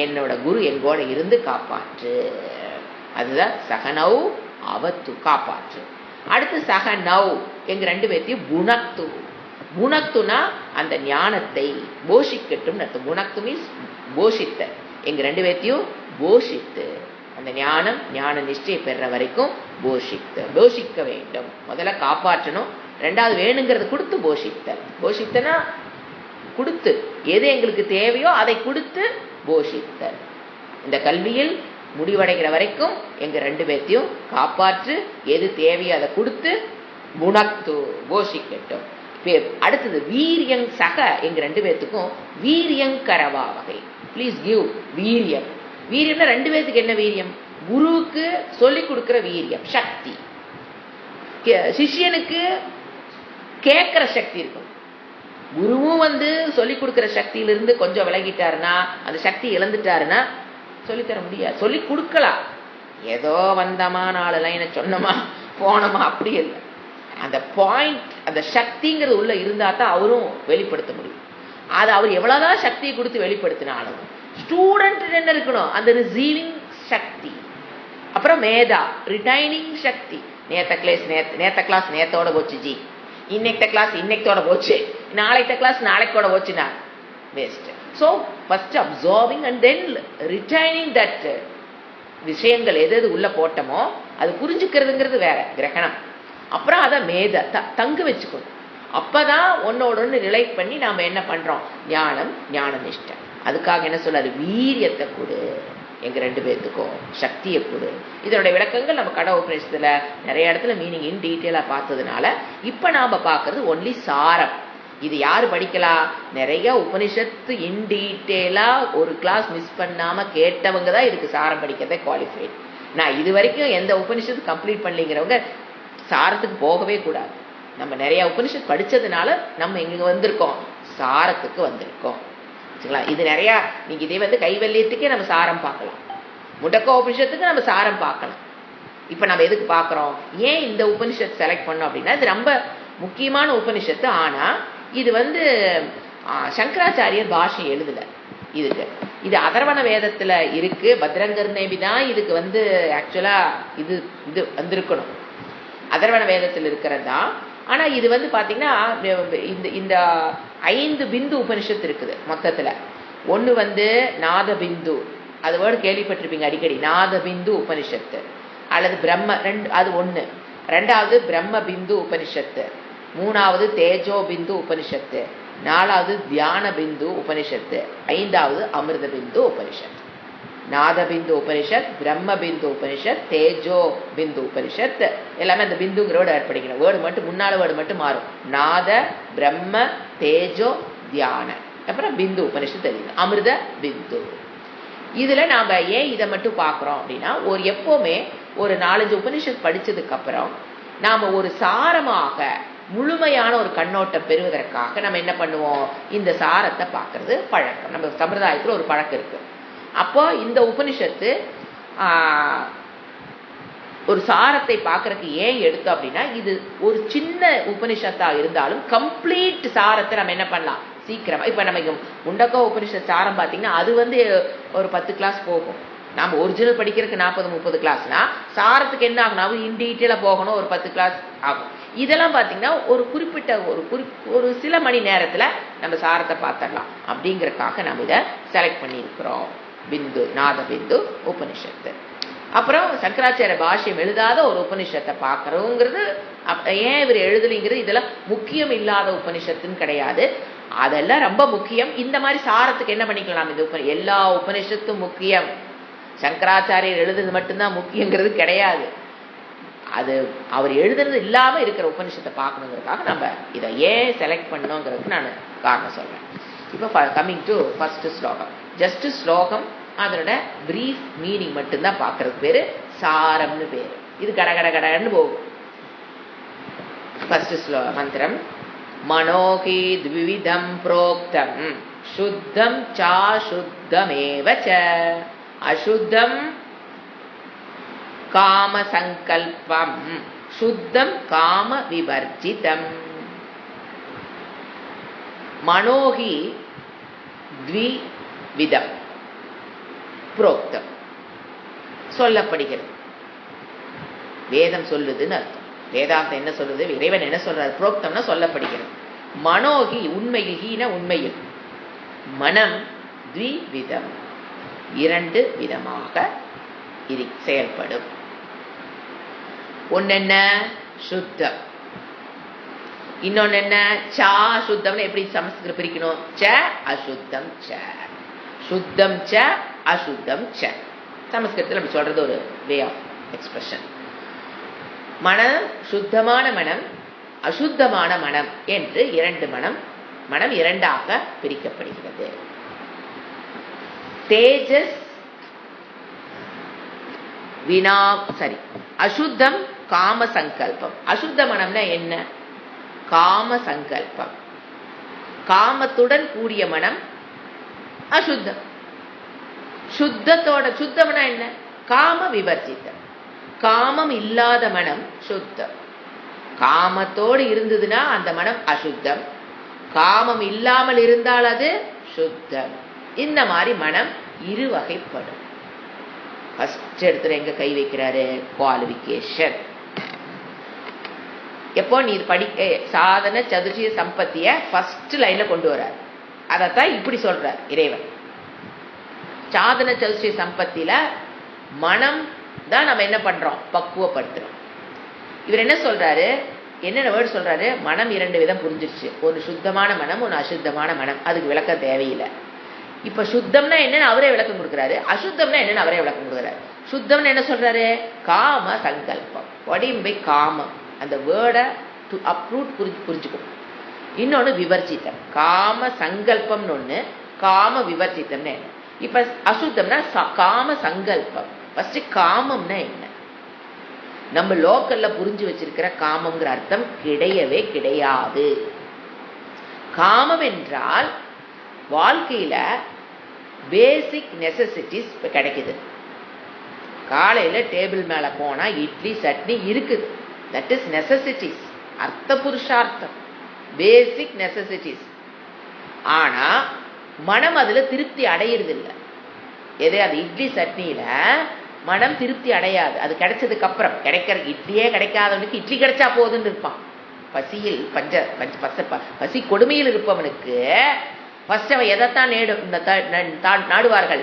என்னோட குரு எங்கோட இருந்து காப்பாற்று. அதுதான் சகனவ் அவத்து, காப்பாற்று. அடுத்து சகனவ் எங்க 2 பேத்தையும் புனக்து. புனக்துனா அந்த ஞானத்தை போஷிக்கட்டும். புனக்து மீன்ஸ் போஷித்த. எங்க 2 பேத்தையும் போஷித்து, அந்த ஞான நிஷ்டை பெற வரைக்கும் போஷிக்க வேண்டும். முதல்ல காப்பாற்றணும், 2வது வேணுங்கிறது கொடுத்து போஷித்தல். போஷித்தனா கொடுத்து, எது எங்களுக்கு தேவையோ அதை கொடுத்து போஷித்தல். இந்த கல்வியில் முடிவடைகிற வரைக்கும் எங்க 2 பேத்தையும் காப்பாற்று, எது தேவையோ அதை கொடுத்து புனக்து போஷிக்கட்டும். அடுத்தது வீரியங் சக எங்க 2 பேத்துக்கும் வீரியங்கரவா வகை. ப்ளீஸ் கிவ் வீரியம். வீரியம்னா 2 பேத்துக்கு என்ன வீரியம்? குருவுக்கு சொல்லிக் கொடுக்கிற வீரியம், சக்தி. சிஷ்யனுக்கு கேட்கிற சக்தி இருக்கும். குருவும் சொல்லிக் கொடுக்கிற சக்தியிலிருந்து கொஞ்சம் விலகிட்டாருன்னா, அந்த சக்தி இழந்துட்டாருன்னா சொல்லித்தர முடியாது. சொல்லி கொடுக்கலாம், ஏதோ வந்தமா 4 லைனை சொன்னமா போனோமா, அப்படி இல்லை. அந்த பாயிண்ட், அந்த சக்திங்கிறது உள்ள இருந்தா தான் அவரும் வெளிப்படுத்த முடியும். அது அவர் எவ்வளவுதான் சக்தியை கொடுத்து வெளிப்படுத்தினாலும் ஸ்டூடெண்ட் என்ன இருக்கணும்? அந்த ரிசீவிங் சக்தி. அப்புறம் மேதா, ரிட்டைனிங் சக்தி. நேத்த கிளாஸ் நேத்தோட போச்சு ஜி, இன்னைக்கு கிளாஸ் இன்னைக்கோட போச்சு, நாளைக்கு கிளாஸ் நாளைக்கோட போச்சுனா waste. So first observing and then retaining that விஷயங்கள் எது உள்ள போட்டோமோ அது புரிஞ்சுக்கிறதுங்கிறது வேற கிரகணம். அப்புறம் அதை தங்க வச்சுக்கணும். அப்பதான் ஒன்னோட ரிலேட் பண்ணி நாம என்ன பண்றோம்? ஞான நிஷ்டை. அதுக்காக என்ன சொல்றாரு? வீரியத்தை கொடு எங்க 2 பேத்துக்கும், சக்தியை கொடு. இதனுடைய விளக்கங்கள் நம்ம கட உபநிஷத்துல நிறைய இடத்துல மீனிங் இன் டீட்டெயிலா பார்த்ததுனால இப்ப நாம பாக்குறது ஒன்லி சாரம். இது யாரு படிக்கலாம்? நிறைய உபனிஷத்து இன் டீட்டெயிலா ஒரு கிளாஸ் மிஸ் பண்ணாம கேட்டவங்க தான் இதுக்கு சாரம் படிக்கிறத குவாலிஃபைட். நான் இது வரைக்கும் எந்த உபனிஷத்து கம்ப்ளீட் பண்ணலைங்கிறவங்க சாரத்துக்கு போகவே கூடாது. நம்ம நிறைய உபனிஷத் படிச்சதுனால நம்ம இங்க வந்திருக்கோம், சாரத்துக்கு வந்திருக்கோம். இது நிறைய நீங்க இதே கைவல்யத்துக்கே நம்ம சாரம் பார்க்கலாம், முண்டக்க உபனிஷத்துக்கு நம்ம சாரம் பார்க்கலாம். இப்ப நம்ம எதுக்கு பார்க்கிறோம்? ஏன் இந்த உபனிஷத் செலக்ட் பண்ணோம் அப்படின்னா, இது ரொம்ப முக்கியமான உபனிஷத்து. ஆனா இது சங்கராச்சாரியர் பாஷை எழுதல இதுக்கு. இது அதர்வண வேதத்துல இருக்கு. பத்ரங்கர் நேபி தான் இதுக்கு ஆக்சுவலா இது வந்திருக்கணும், அதர்வண வேதத்தில் இருக்கிறது தான். ஆனா இது பாத்தீங்கன்னா இந்த 5 பிந்து உபனிஷத்து இருக்குது மொத்தத்துல. ஒண்ணு நாத பிந்து, அது வேர்டு கேள்விப்பட்டிருப்பீங்க அடிக்கடி, நாத பிந்து உபனிஷத்து. அல்லது பிரம்ம அது ஒண்ணு. 2வது பிரம்ம பிந்து உபனிஷத்து. 3வது தேஜோ பிந்து உபனிஷத்து. 4வது தியான பிந்து உபனிஷத்து. 5வது அமிர்த பிந்து உபனிஷத்து. நாத பிந்து உபனிஷத், பிரம்ம பிந்து உபனிஷத், தேஜோ பிந்து உபனிஷத். எல்லாமே அந்த பிந்துங்கிற வேர்டு ஆட் பண்ணிக்கணும். வேர்டு மட்டும் முன்னால வேர்டு மட்டும் மாறும். நாத, பிரம்ம, தேஜோ, தியான. அப்புறம் பிந்து உபனிஷத் தெரியுது, அமிர்த பிந்து. இதுல நாம ஏன் இதை மட்டும் பாக்குறோம் அப்படின்னா, எப்பவுமே ஒரு 4-5 உபனிஷத் படிச்சதுக்கு அப்புறம் நாம ஒரு சாரமாக முழுமையான ஒரு கண்ணோட்டம் பெறுவதற்காக நம்ம என்ன பண்ணுவோம்? இந்த சாரத்தை பார்க்கறது பழக்கம். நம்ம சம்பிரதாயத்துல ஒரு பழக்கம் இருக்கு. அப்போ இந்த உபனிஷத்து ஒரு சாரத்தை பார்க்கறதுக்கு ஏன் எடுத்தோம் அப்படின்னா, இது ஒரு சின்ன உபனிஷத்தா இருந்தாலும் கம்ப்ளீட் சாரத்தை நம்ம என்ன பண்ணலாம் சீக்கிரமா. இப்ப நம்ம முண்டக்க உபனிஷத் சாரம் பாத்தீங்கன்னா அது ஒரு 10 கிளாஸ் போகும். நாம ஒரிஜினல் படிக்கிறதுக்கு 40-30 கிளாஸ்னா, சாரத்துக்கு என்ன ஆகணும்? இன் டீட்டெயிலா போகணும், ஒரு 10 கிளாஸ் ஆகும். இதெல்லாம் பாத்தீங்கன்னா ஒரு குறிப்பிட்ட ஒரு சில மணி நேரத்துல நம்ம சாரத்தை பார்த்துடலாம். அப்படிங்கறதுக்காக நம்ம இதை செலக்ட் பண்ணி இருக்கிறோம். பிந்து, நாத பிந்து உபனிஷத்து. அப்புறம் சங்கராச்சாரிய பாஷ்யம் எழுதாத ஒரு உபனிஷத்தை பார்க்கறோங்கிறது ஏன் இவர் எழுதலைங்கிறது இதெல்லாம் முக்கியம் இல்லாத உபனிஷத்துன்னு கிடையாது, அதெல்லாம் ரொம்ப முக்கியம். இந்த மாதிரி சாரத்துக்கு என்ன பண்ணிக்கலாம்? இந்த எல்லா உபனிஷத்தும் முக்கியம், சங்கராச்சாரியர் எழுதுறது மட்டும்தான் முக்கியங்கிறது கிடையாது. அது அவர் எழுதுறது இல்லாம இருக்கிற உபனிஷத்தை பார்க்கணுங்கிறதுக்காக நம்ம இதை ஏன் செலக்ட் பண்ணோங்கிறதுக்கு நான் காரணம் சொல்றேன். இப்போ கம்மிங் டு ஃபர்ஸ்ட் ஸ்லோகம். ஜஸ்ட் ஸ்லோகம், அதோட பிரீஃப் மீனிங் மட்டும்தான் பார்க்கறது பேரு சாரம்னு பேரு. இது கடகடன்னு போகும். ஃபர்ஸ்ட் மந்திரம். மனோகி த்விவிதம் புரோக்தம் சுத்தம் சாசுத்தமேவ ச. அசுத்தம் காம சங்கல்பம், சுத்தம் காம விவர்ஜிதம். மனோஹி த்விவிதம் புரோக்தம் சொல்லப்படுகிறது. வேதம் சொல்லுதுன்னு அர்த்தம். வேதாந்தம் என்ன சொல்லுது, இறைவன் என்ன சொல்றாரு, புரோக்தம்னா சொல்லப்படுகிறது. மனோகி உண்மையில், ஹீன உண்மையில், மனம் த்விவிதம் இரண்டு விதமாக செயல்படும். ஒன்னென்ன சுத்தம், இன்னொன்னு என்ன சா சுத்தம்னு. எப்படி சமஸ்கிருதம் பிரிக்கணும், ச அசுத்தம் ச, சுத்தம் ச அசுத்தம் ச. சமஸ்கிருதத்தில் அப்படி சொல்றது ஒரு வே ஆஃப் எக்ஸ்பிரஷன். மனம் சுத்தமான மனம், அசுத்தமான மனம் என்று இரண்டு மனம் இரண்டாக பிரிக்கப்படுகிறது. தேஜஸ் அசுத்தம் காம சங்கல்பம். அசுத்த மனம்னா என்ன, காம சங்கல்பம். காமத்துடன் கூடிய மனம் அசுத்தம். சுத்தம்னா என்ன, காம விவர்ஜிதம். காமம் இல்லாத மனம் சுத்தம். காமத்தோடு இருந்ததுன்னா அந்த மனம் அசுத்தம். காமம் இல்லாமல் இருந்தால் அது சுத்தம். இந்த மாதிரி மனம் இரு வகைப்படும். ஃபர்ஸ்ட் இடத்துல எங்க கை வைக்கிறாரு, குவாலிஃபிகேஷன். எப்போ நீ சாதன சதுர்ஷிய சம்பத்திய ஃபர்ஸ்ட் லைன்ல கொண்டு வர்றார். அதத்தான் இப்படி சொல்றார் இறைவன். சாதன சதுர்ஷிய சம்பத்தில மனம் தான் நம்ம என்ன பண்றோம், பக்குவப்படுத்துறோம். இவர் என்ன சொல்றாரு, என்னென்ன வேர்டு சொல்றாரு, மனம் இரண்டு விதம் புரிஞ்சிருச்சு. ஒரு சுத்தமான மனம், ஒரு அசுத்தமான மனம். அதுக்கு விளக்கம் தேவையில்லை. இப்ப சுத்தம்னா என்னன்னு அவரே விளக்கம் கொடுக்குறாரு, அசுத்தம்னா என்னன்னு அவரே விளக்கம் கொடுக்குறாரு. சுத்தம்னு என்ன சொல்றாரு, காம சங்கல்பம். வடிம்பை காமம், அந்த வேர்டை அப்ரூட் புரிஞ்சுக்கணும். இன்னொன்னு விவர்ஜிதம், காம சங்கல்பம்னு ஒண்ணு, காம விவர்ஜிதம்னு என்ன. இப்ப அசுத்தம்னா காம சங்கல்பம். ஃபர்ஸ்ட் காமம்னா என்ன, நம்ம லோக்கல்ல புரிஞ்சு வச்சிருக்கிற காமம்ங்கிற அர்த்தம் கிடையவே கிடையாது. காமம் என்றால் வாழ்க்கையில பேசிக் நெசசிட்டிஸ் கிடைக்குது. காலையில டேபிள் மேல போனா இட்லி சட்னி இருக்குது, தட் இஸ் நெசசிட்டிஸ், அர்த்த புருஷார்த்தம், பேசிக் நெசசிட்டிஸ். ஆனா மனம் அதுல திருப்தி அடையிறது இல்லை. எது, அது இட்லி சட்னியில மனம் திருப்தி அடையாது. அது கிடைச்சதுக்கு அப்புறம், கிடைக்கிற இட்லியே கிடைக்காதவனுக்கு இட்லி கிடைச்சா போதுன்னு இருப்பான். பசியில் பசி கொடுமையில் இருப்பவனுக்கு ஃபர்ஸ்ட் அவன் எதைத்தான் நாடுவார்கள்,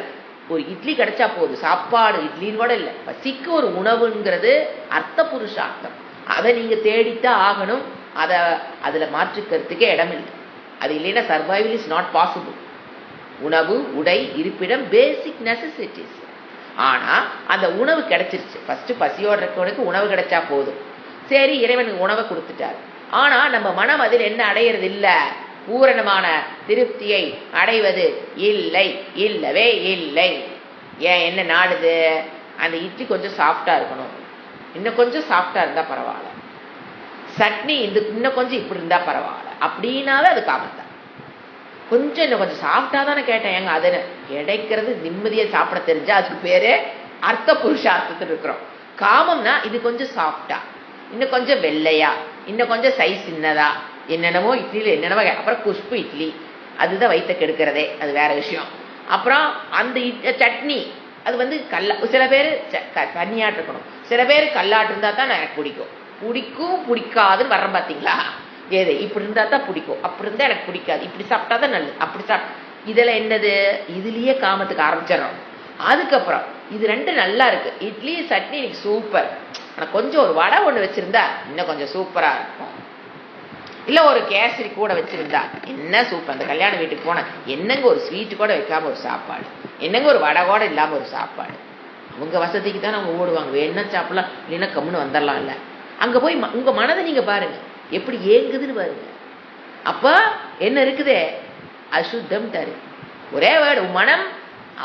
ஒரு இட்லி கிடைச்சா போது, சாப்பாடு இட்லின்னு கூட இல்லை, பசிக்கு ஒரு உணவுங்கிறது அர்த்த புருஷார்த்தம். அதை நீங்க தேடித்தான் ஆகணும். அதுல மாற்றுக்கிறதுக்கே இடம் இல்லை. அது இல்லைன்னா சர்வைவல் இஸ் நாட் பாசிபிள். உணவு, உடை, இருப்பிடம், பேசிக் நெசசிட்டிஸ். ஆனா அந்த உணவு கிடைச்சிருச்சு. ஃபர்ஸ்ட் பசியோட இருக்கவனுக்கு உணவு கிடைச்சா போதும். சரி, இறைவனுக்கு உணவை கொடுத்துட்டார். ஆனா நம்ம மனம் அதில் என்ன அடையிறது இல்லை, பூரணமான திருப்தியை அடைவது இல்லை, இல்லவே இல்லை. ஏன், என்ன நாடுது, அந்த இட்லி கொஞ்சம் சாஃப்டா இருக்கணும், இன்னும் கொஞ்சம் சாஃப்டா இருந்தா பரவாயில்ல, சட்னி இன்னும் கொஞ்சம் இப்படி இருந்தா பரவாயில்ல, அப்படின்னாவே அது காமத்தான். கொஞ்சம் இன்னும் கொஞ்சம் சாப்பிட்டா தானே கேட்டேன். ஏங்க அது கிடைக்கிறது நிம்மதியை சாப்பிட தெரிஞ்சா அதுக்கு பேரு அர்த்த புருஷார்த்தத்தில் இருக்கிறோம். காமம்னா இது கொஞ்சம் சாஃப்டா, இன்னும் கொஞ்சம் வெள்ளையா, இன்னும் கொஞ்சம் சைஸ் சின்னதா, என்னென்னமோ இட்லியில என்னென்னமோ. அப்புறம் குஷ்பு இட்லி, அதுதான் வயிற்ற கெடுக்கிறதே, அது வேற விஷயம். அப்புறம் அந்த சட்னி அது சில பேர் தண்ணியாட்டு இருக்கணும், சில பேர் கல்லாட்டு இருந்தா தான் எனக்கு பிடிக்கும் பிடிக்காதுன்னு வர்றேன் பார்த்தீங்களா. ஏது இப்படி இருந்தா தான் பிடிக்கும், அப்படி இருந்தா எனக்கு பிடிக்காது, இப்படி சாப்பிட்டா தான் நல்லது, அப்படி இதெல்லாம் என்னது, இதுலயே காமத்துக்கு ஆரம்பிச்சிடறோம். அதுக்கப்புறம் இது ரெண்டு நல்லா இருக்கு, இட்லி சட்னி இன்னைக்கு சூப்பர், ஆனால் கொஞ்சம் ஒரு வடை ஒன்று வச்சிருந்தா இன்னும் கொஞ்சம் சூப்பரா இருக்கும், இல்லை ஒரு கேசரி கூட வச்சிருந்தா என்ன சூப்பர். அந்த கல்யாண வீட்டுக்கு போனா என்னங்க ஒரு ஸ்வீட்டு கூட வைக்காம ஒரு சாப்பாடு, என்னங்க ஒரு வடை கூட இல்லாம ஒரு சாப்பாடு. அவங்க வசதிக்கு தான் அவங்க ஓடுவாங்க, வேணா சாப்பிடலாம், இல்லைன்னா கம்முன்னு வந்துடலாம். இல்லை, அங்க போய் உங்க மனதை நீங்க பாருங்க எப்படி ஏங்குதுன்னு பாருங்க. அப்ப என்ன இருக்குதே, அசுத்தம் தரு. ஒரே வேர்டு மனம்.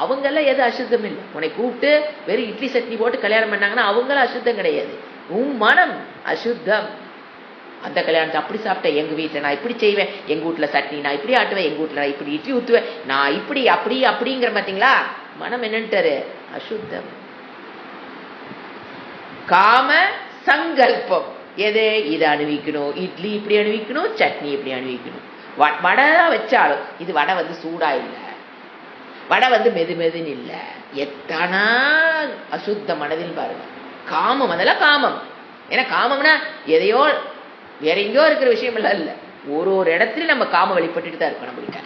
அவங்கெல்லாம் எது அசுத்தம் இல்லை. உன்னை கூப்பிட்டு வெறும் இட்லி சட்னி போட்டு கல்யாணம் பண்ணாங்கன்னா அவங்களாம் அசுத்தம் கிடையாது. உன் மனம் அசுத்தம். அந்த கல்யாணத்தை அப்படி சாப்பிட்டேன், எங்க வீட்டுல நான் இப்படி செய்வேன், எங்க வீட்டுல சட்னி நான் இப்படி ஆட்டுவேன், எங்க வீட்டுல நான் இப்படி இட்லி ஊத்துவேன், நான் இப்படி அப்படி அப்படிங்கிற பாத்தீங்களா. மனம் என்னன்ட்டாரு? அசுத்தம். காம சங்கல்பம். எது? இதை அணிவிக்கணும், இட்லி இப்படி அணிவிக்கணும், சட்னி இப்படி அணிவிக்கணும். வடை வச்சாலும் இது வடை சூடா இல்லை, வடை மெது மெதுன்னு இல்லை. எத்தனா அசுத்த மனதில் பாருங்க. காமம், அதெல்லாம் காமம். ஏன்னா காமம்னா எதையோ வேற எங்கேயோ இருக்கிற விஷயம் எல்லாம் இல்லை. ஒரு இடத்துல நம்ம காமம் வெளிப்பட்டுட்டு தான் இருக்கோம் நம்ம கிட்ட.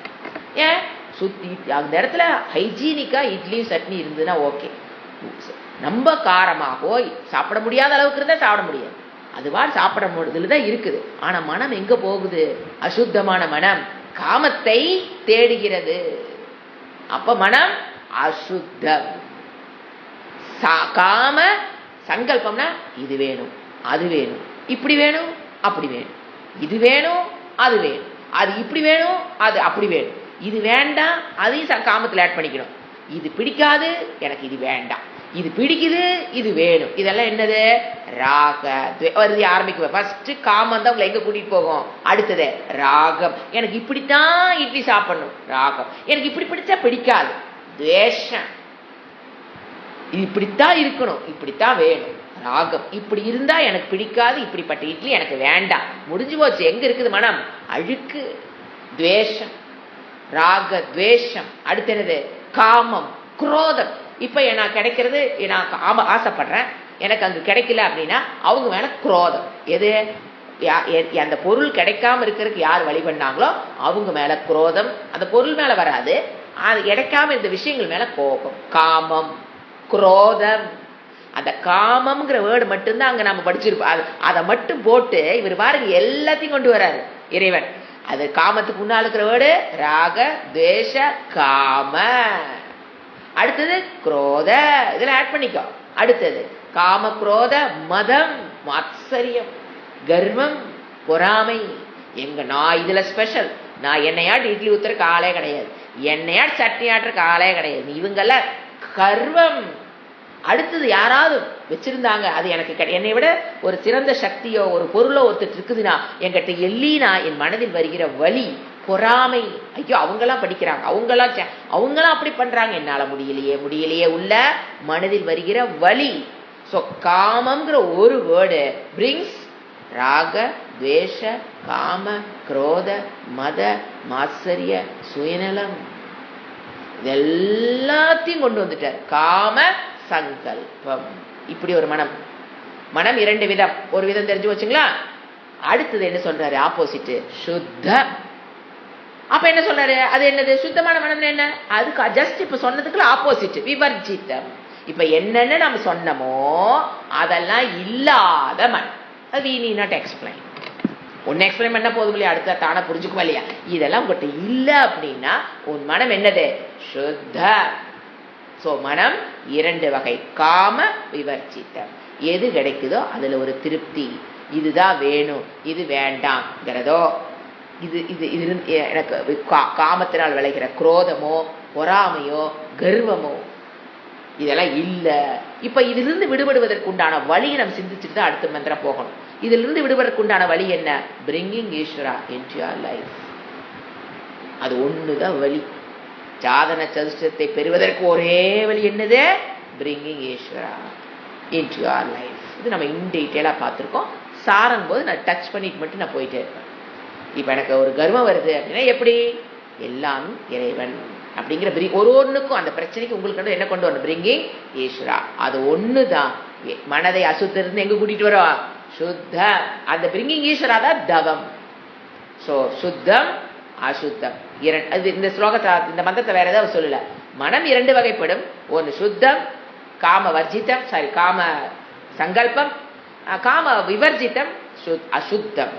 ஏன் சுத்தி அந்த இடத்துல ஹைஜீனிக்கா இட்லியும் சட்னி இருந்ததுன்னா ஓகே. நம்ம காரமாகவோ சாப்பிட முடியாத அளவுக்கு இருந்தா சாப்பிட முடியாது, அதுவா சாப்பிட முடியல தான் இருக்குது. ஆனா மனம் எங்க போகுது? அசுத்தமான மனம் காமத்தை தேடுகிறது. அப்ப மனம் அசுத்தம். காம சங்கல்பம்னா இது வேணும், அது வேணும், இப்படி வேணும், அப்படி வேணும், இது வேணும், அது வேணும், அது இப்படி வேணும், அது அப்படி வேணும், இது வேண்டாம், அதையும் காமத்தில் ஆட் பண்ணிக்கணும். இது பிடிக்காது, எனக்கு இது வேண்டாம், இது பிடிக்குது, இது வேணும். இதெல்லாம் என்னது? ராக வருது ஆரம்பிக்குவேன். ஃபர்ஸ்ட் காமம் தான் உங்களை எங்க கூட்டிட்டு போகும். அடுத்தது ராகம். எனக்கு இப்படித்தான் இட்லி சாப்பிடணும், ராகம். எனக்கு இப்படி பிடிச்சா பிடிக்காது, துவேஷம். இது இப்படித்தான் இருக்கணும், இப்படித்தான் வேணும், ராகம். இப்படி இருந்தா எனக்கு பிடிக்காது, இப்படிப்பட்ட இட்லி எனக்கு வேண்டாம். முடிஞ்சு போச்சு. எங்க இருக்குது மனம்? அழுக்கு, துவேஷம், ராக துவேஷம். அடுத்து என்னது? காமம், குரோதம். இப்ப நான் கிடைக்கிறது, நான் ஆசைப்படுறேன், எனக்கு அங்க கிடைக்கல அப்படின்னா அவங்க மேல குரோதம். எது? அந்த பொருள் கிடைக்காம இருக்கிறதுக்கு யார் வழி பண்ணாங்களோ அவங்க மேல குரோதம். அந்த பொருள் மேல வராது, அது கிடைக்காம இந்த விஷயங்கள் மேல கோபம். காமம், குரோதம். அந்த காமம்ங்கிற வேர்டு மட்டும்தான் அங்க நம்ம படிச்சிருப்போம். அதை மட்டும் போட்டு இவர் பாருங்க எல்லாத்தையும் கொண்டு வர்றாரு இறைவன். அது காமத்துக்கு முன்னால இருக்கிற வேர்டு ராக துவேஷ காம. அடுத்தது குரோத, இதுல ஆட் பண்ணிக்கோ. அடுத்தது காம குரோத மதம் மாத்சரியம் கர்வம் பொறாமை. எங்க நான் இதுல ஸ்பெஷல், நான் என்னையாட்டு இட்லி ஊத்துறக்கு ஆளே கிடையாது, என்னையாட்டு சட்னி ஆட்டுறக்கு ஆளே கிடையாது, இவங்கெல்லாம் கர்வம். அடுத்தது யாராவது வச்சிருந்தாங்க, அது எனக்கு என்னை விட ஒரு சிறந்த சக்தியோ ஒரு பொருளோ ஒருத்தர் இருக்குதுன்னா என்கிட்ட எல்லினா என் மனதில் வருகிற வலி பொறாமை. ஐயோ அவங்கெல்லாம் படிக்கிறாங்க, அவங்கெல்லாம் அப்படி பண்றாங்க, என்னால முடியலையே உள்ள மனதில் வருகிற வலி. சோ காமம்ங்கிற ஒரு வேர்டு பிரிங்ஸ் ராக துவேஷ காம குரோத மத மாத்சரிய சுயநலம். இதெல்லாத்தையும் கொண்டு வந்துட்டார். காம சங்கல்பம். இப்படி ஒரு மனம் இரண்டு விதம். ஒரு விதம் தெரிஞ்சு வச்சுங்களா. அடுத்தது என்ன சொல்றாரு? ஆப்போசிட் சுத்த. அப்ப என்ன சொல்றாரு? அது என்னது? சுத்தமான மனம் என்ன? அதுக்கு ஜஸ்ட் இப்ப சொன்னதுக்குள்ள ஆப்போசிட் விவர்ஜிதம். இப்ப என்னன்னு நம்ம சொன்னமோ அதெல்லாம் இல்லாத மனம். அது we need not explain. ஒன்னு எக்ஸ்பிளைன் பண்ண போதும் இல்லையா, அடுத்த தானே புரிஞ்சுக்குமா இல்லையா? இதெல்லாம் உங்கள்கிட்ட இல்ல அப்படின்னா உன் மனம் என்னது? சுத்த. சோ மனம் இரண்டு வகை, காம விவர்ஜிதம். எது கிடைக்குதோ அதுல ஒரு திருப்தி, இதுதான் வேணும் இது வேண்டாம்ங்கிறதோ, இது இது இது எனக்கு காமத்தினால் விளைகிற குரோதமோ பொறாமையோ கர்வமோ இதெல்லாம் இல்ல. இப்ப இதிலிருந்து விடுபடுவதற்கு உண்டான வழியை நம்ம சிந்திச்சுட்டு தான் அடுத்த மந்திரம் போகணும். இதுல இருந்து விடுபடுவதற்கு உண்டான வழி என்ன? பிரிங்கிங் ஈஸ்வரா இன்டு யுவர் லைஃப். அது ஒண்ணுதான் வழி. சாதன சதுஷ்டத்தை பெறுவதற்கு ஒரே வழி என்னது? பிரிங்கிங் ஈஸ்வரா இன்டு யுவர் லைஃப். இது நம்ம இன் டீட்டெயிலா பார்த்திருக்கோம். சாரும் போது நான் டச் பண்ணிட்டு மட்டும் நான் போயிட்டே இருப்பேன். இப்ப எனக்கு ஒரு கர்வம் வருது அப்படின்னா எப்படி? எல்லாம் இறைவன் அப்படிங்கிற ஒரு ஒண்ணுக்கும் அந்த பிரச்சனைக்கு உங்களுக்கு என்ன கொண்டு வரணும்? பிரிங்கிங் ஈஸ்வரா. அது ஒண்ணுதான் மனதை அசுத்திலிருந்து எங்க கூட்டிட்டு வரும்? சுத்த. அந்த பிரிங்கிங் ஈஸ்வரா தான் தவம். சோ சுத்தம் அசுத்தம் இந்த ஸ்லோகத்தை இந்த மந்திரத்தை வேற ஏதாவது சொல்லல. மனம் இரண்டு வகைப்படும். ஒன்னு சுத்தம் காம வர்ஜிதம், சாரி காம சங்கல்பம், காம விவர்ஜிதம் அசுத்தம்.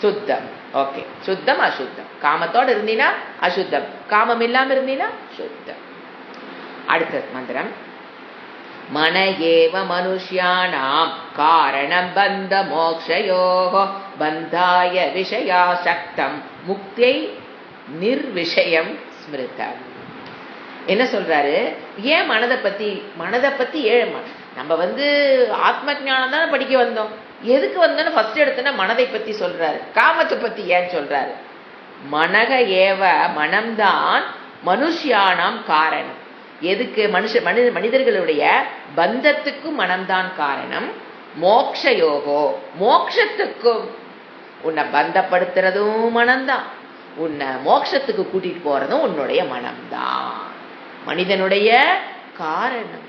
சுத்தம். ஓகே, சுத்தம் அசுத்தம். காமத்தோடு இருந்தீனா அசுத்தம், காமம் இல்லாம இருந்தீனா சுத்தம். அடுத்த மந்திரம் மன ஏவ மனுஷ்யானாம் காரணம் பந்த மோக்ஷயோஹோ பந்தாய விஷயா சக்தம் முக்தியை நிர்விஷயம் ஸ்மிருதம். என்ன சொல்றாரு? ஏன் மனதை பத்தி நம்ம ஆத்ம ஞானம் தானே படிக்க வந்தோம். எதுக்கு வந்தோன்னு ஃபர்ஸ்ட் எடுத்தோன்னா மனதை பத்தி சொல்றாரு, காமத்தை பத்தி ஏன் சொல்றாரு? மனக ஏவ, மனம்தான் மனுஷியானாம் காரணம். எதுக்கு? மனிதர்களுடைய பந்தத்துக்கும் மனம்தான் காரணம். மோக்ஷ யோகோ, மோக்ஷத்துக்கும் உன்னை பந்தப்படுத்துறதும் மனம்தான், உன்னை மோட்சத்துக்கு கூட்டிட்டு போறதும் உன்னுடைய மனம்தான். மனிதனுடைய காரணம்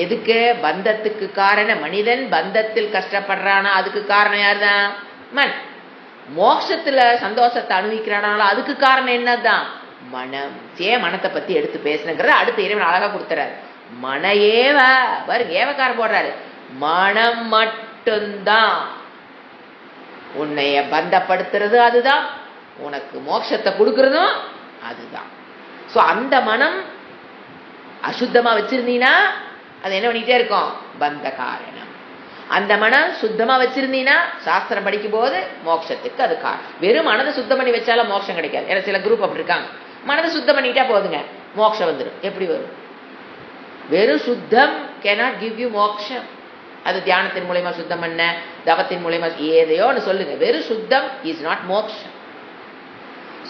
எதுக்கு? பந்தத்துக்கு காரணம். மனிதன் பந்தத்தில் கஷ்டப்படுறானா அதுக்கு காரணம் யாருதான்? மன். மோட்சத்துல சந்தோஷத்தை அனுபவிக்கிறானால அதுக்கு காரணம் என்னதான்? மனம். மனத்தை பத்தி எடுத்து பேசுனங்கிறத அடுத்த இறைவன் அழகா கொடுத்துறாரு. மன ஏவ, பாருங்க ஏவக்காரன் போடுறாரு. மனம் மட்டும்தான் உன்னைய பந்தப்படுத்துறது, அதுதான் உனக்கு மோட்சத்தை கொடுக்கறதும் அதுதான். சோ அந்த மனம் அசுத்தமா வச்சிருந்தீங்கன்னா அது என்ன பண்ணிட்டே இருக்கும்? பந்த காரணம். அந்த மனம் சுத்தமா வச்சிருந்தீங்கன்னா சாஸ்திரம் படிக்கும் போது மோட்சத்துக்கு அது காரணம். வெறும் மனதை சுத்தம் பண்ணி வச்சாலும் மோட்சம் கிடைக்காது. ஏன்னா சில குரூப் அப்படி இருக்காங்க, மனதை சுத்தம் பண்ணிட்டா போதுங்க மோட்சம் வந்துடும். எப்படி வரும்? வெறும் சுத்தம் cannot give you மோட்சம். அது தியானத்தின் மூலமா சுத்தம் பண்ண, தவத்தின் மூலமா ஏதையோன்னு சொல்லுங்க, வெறும் சுத்தம் இஸ் நாட் மோட்சம்.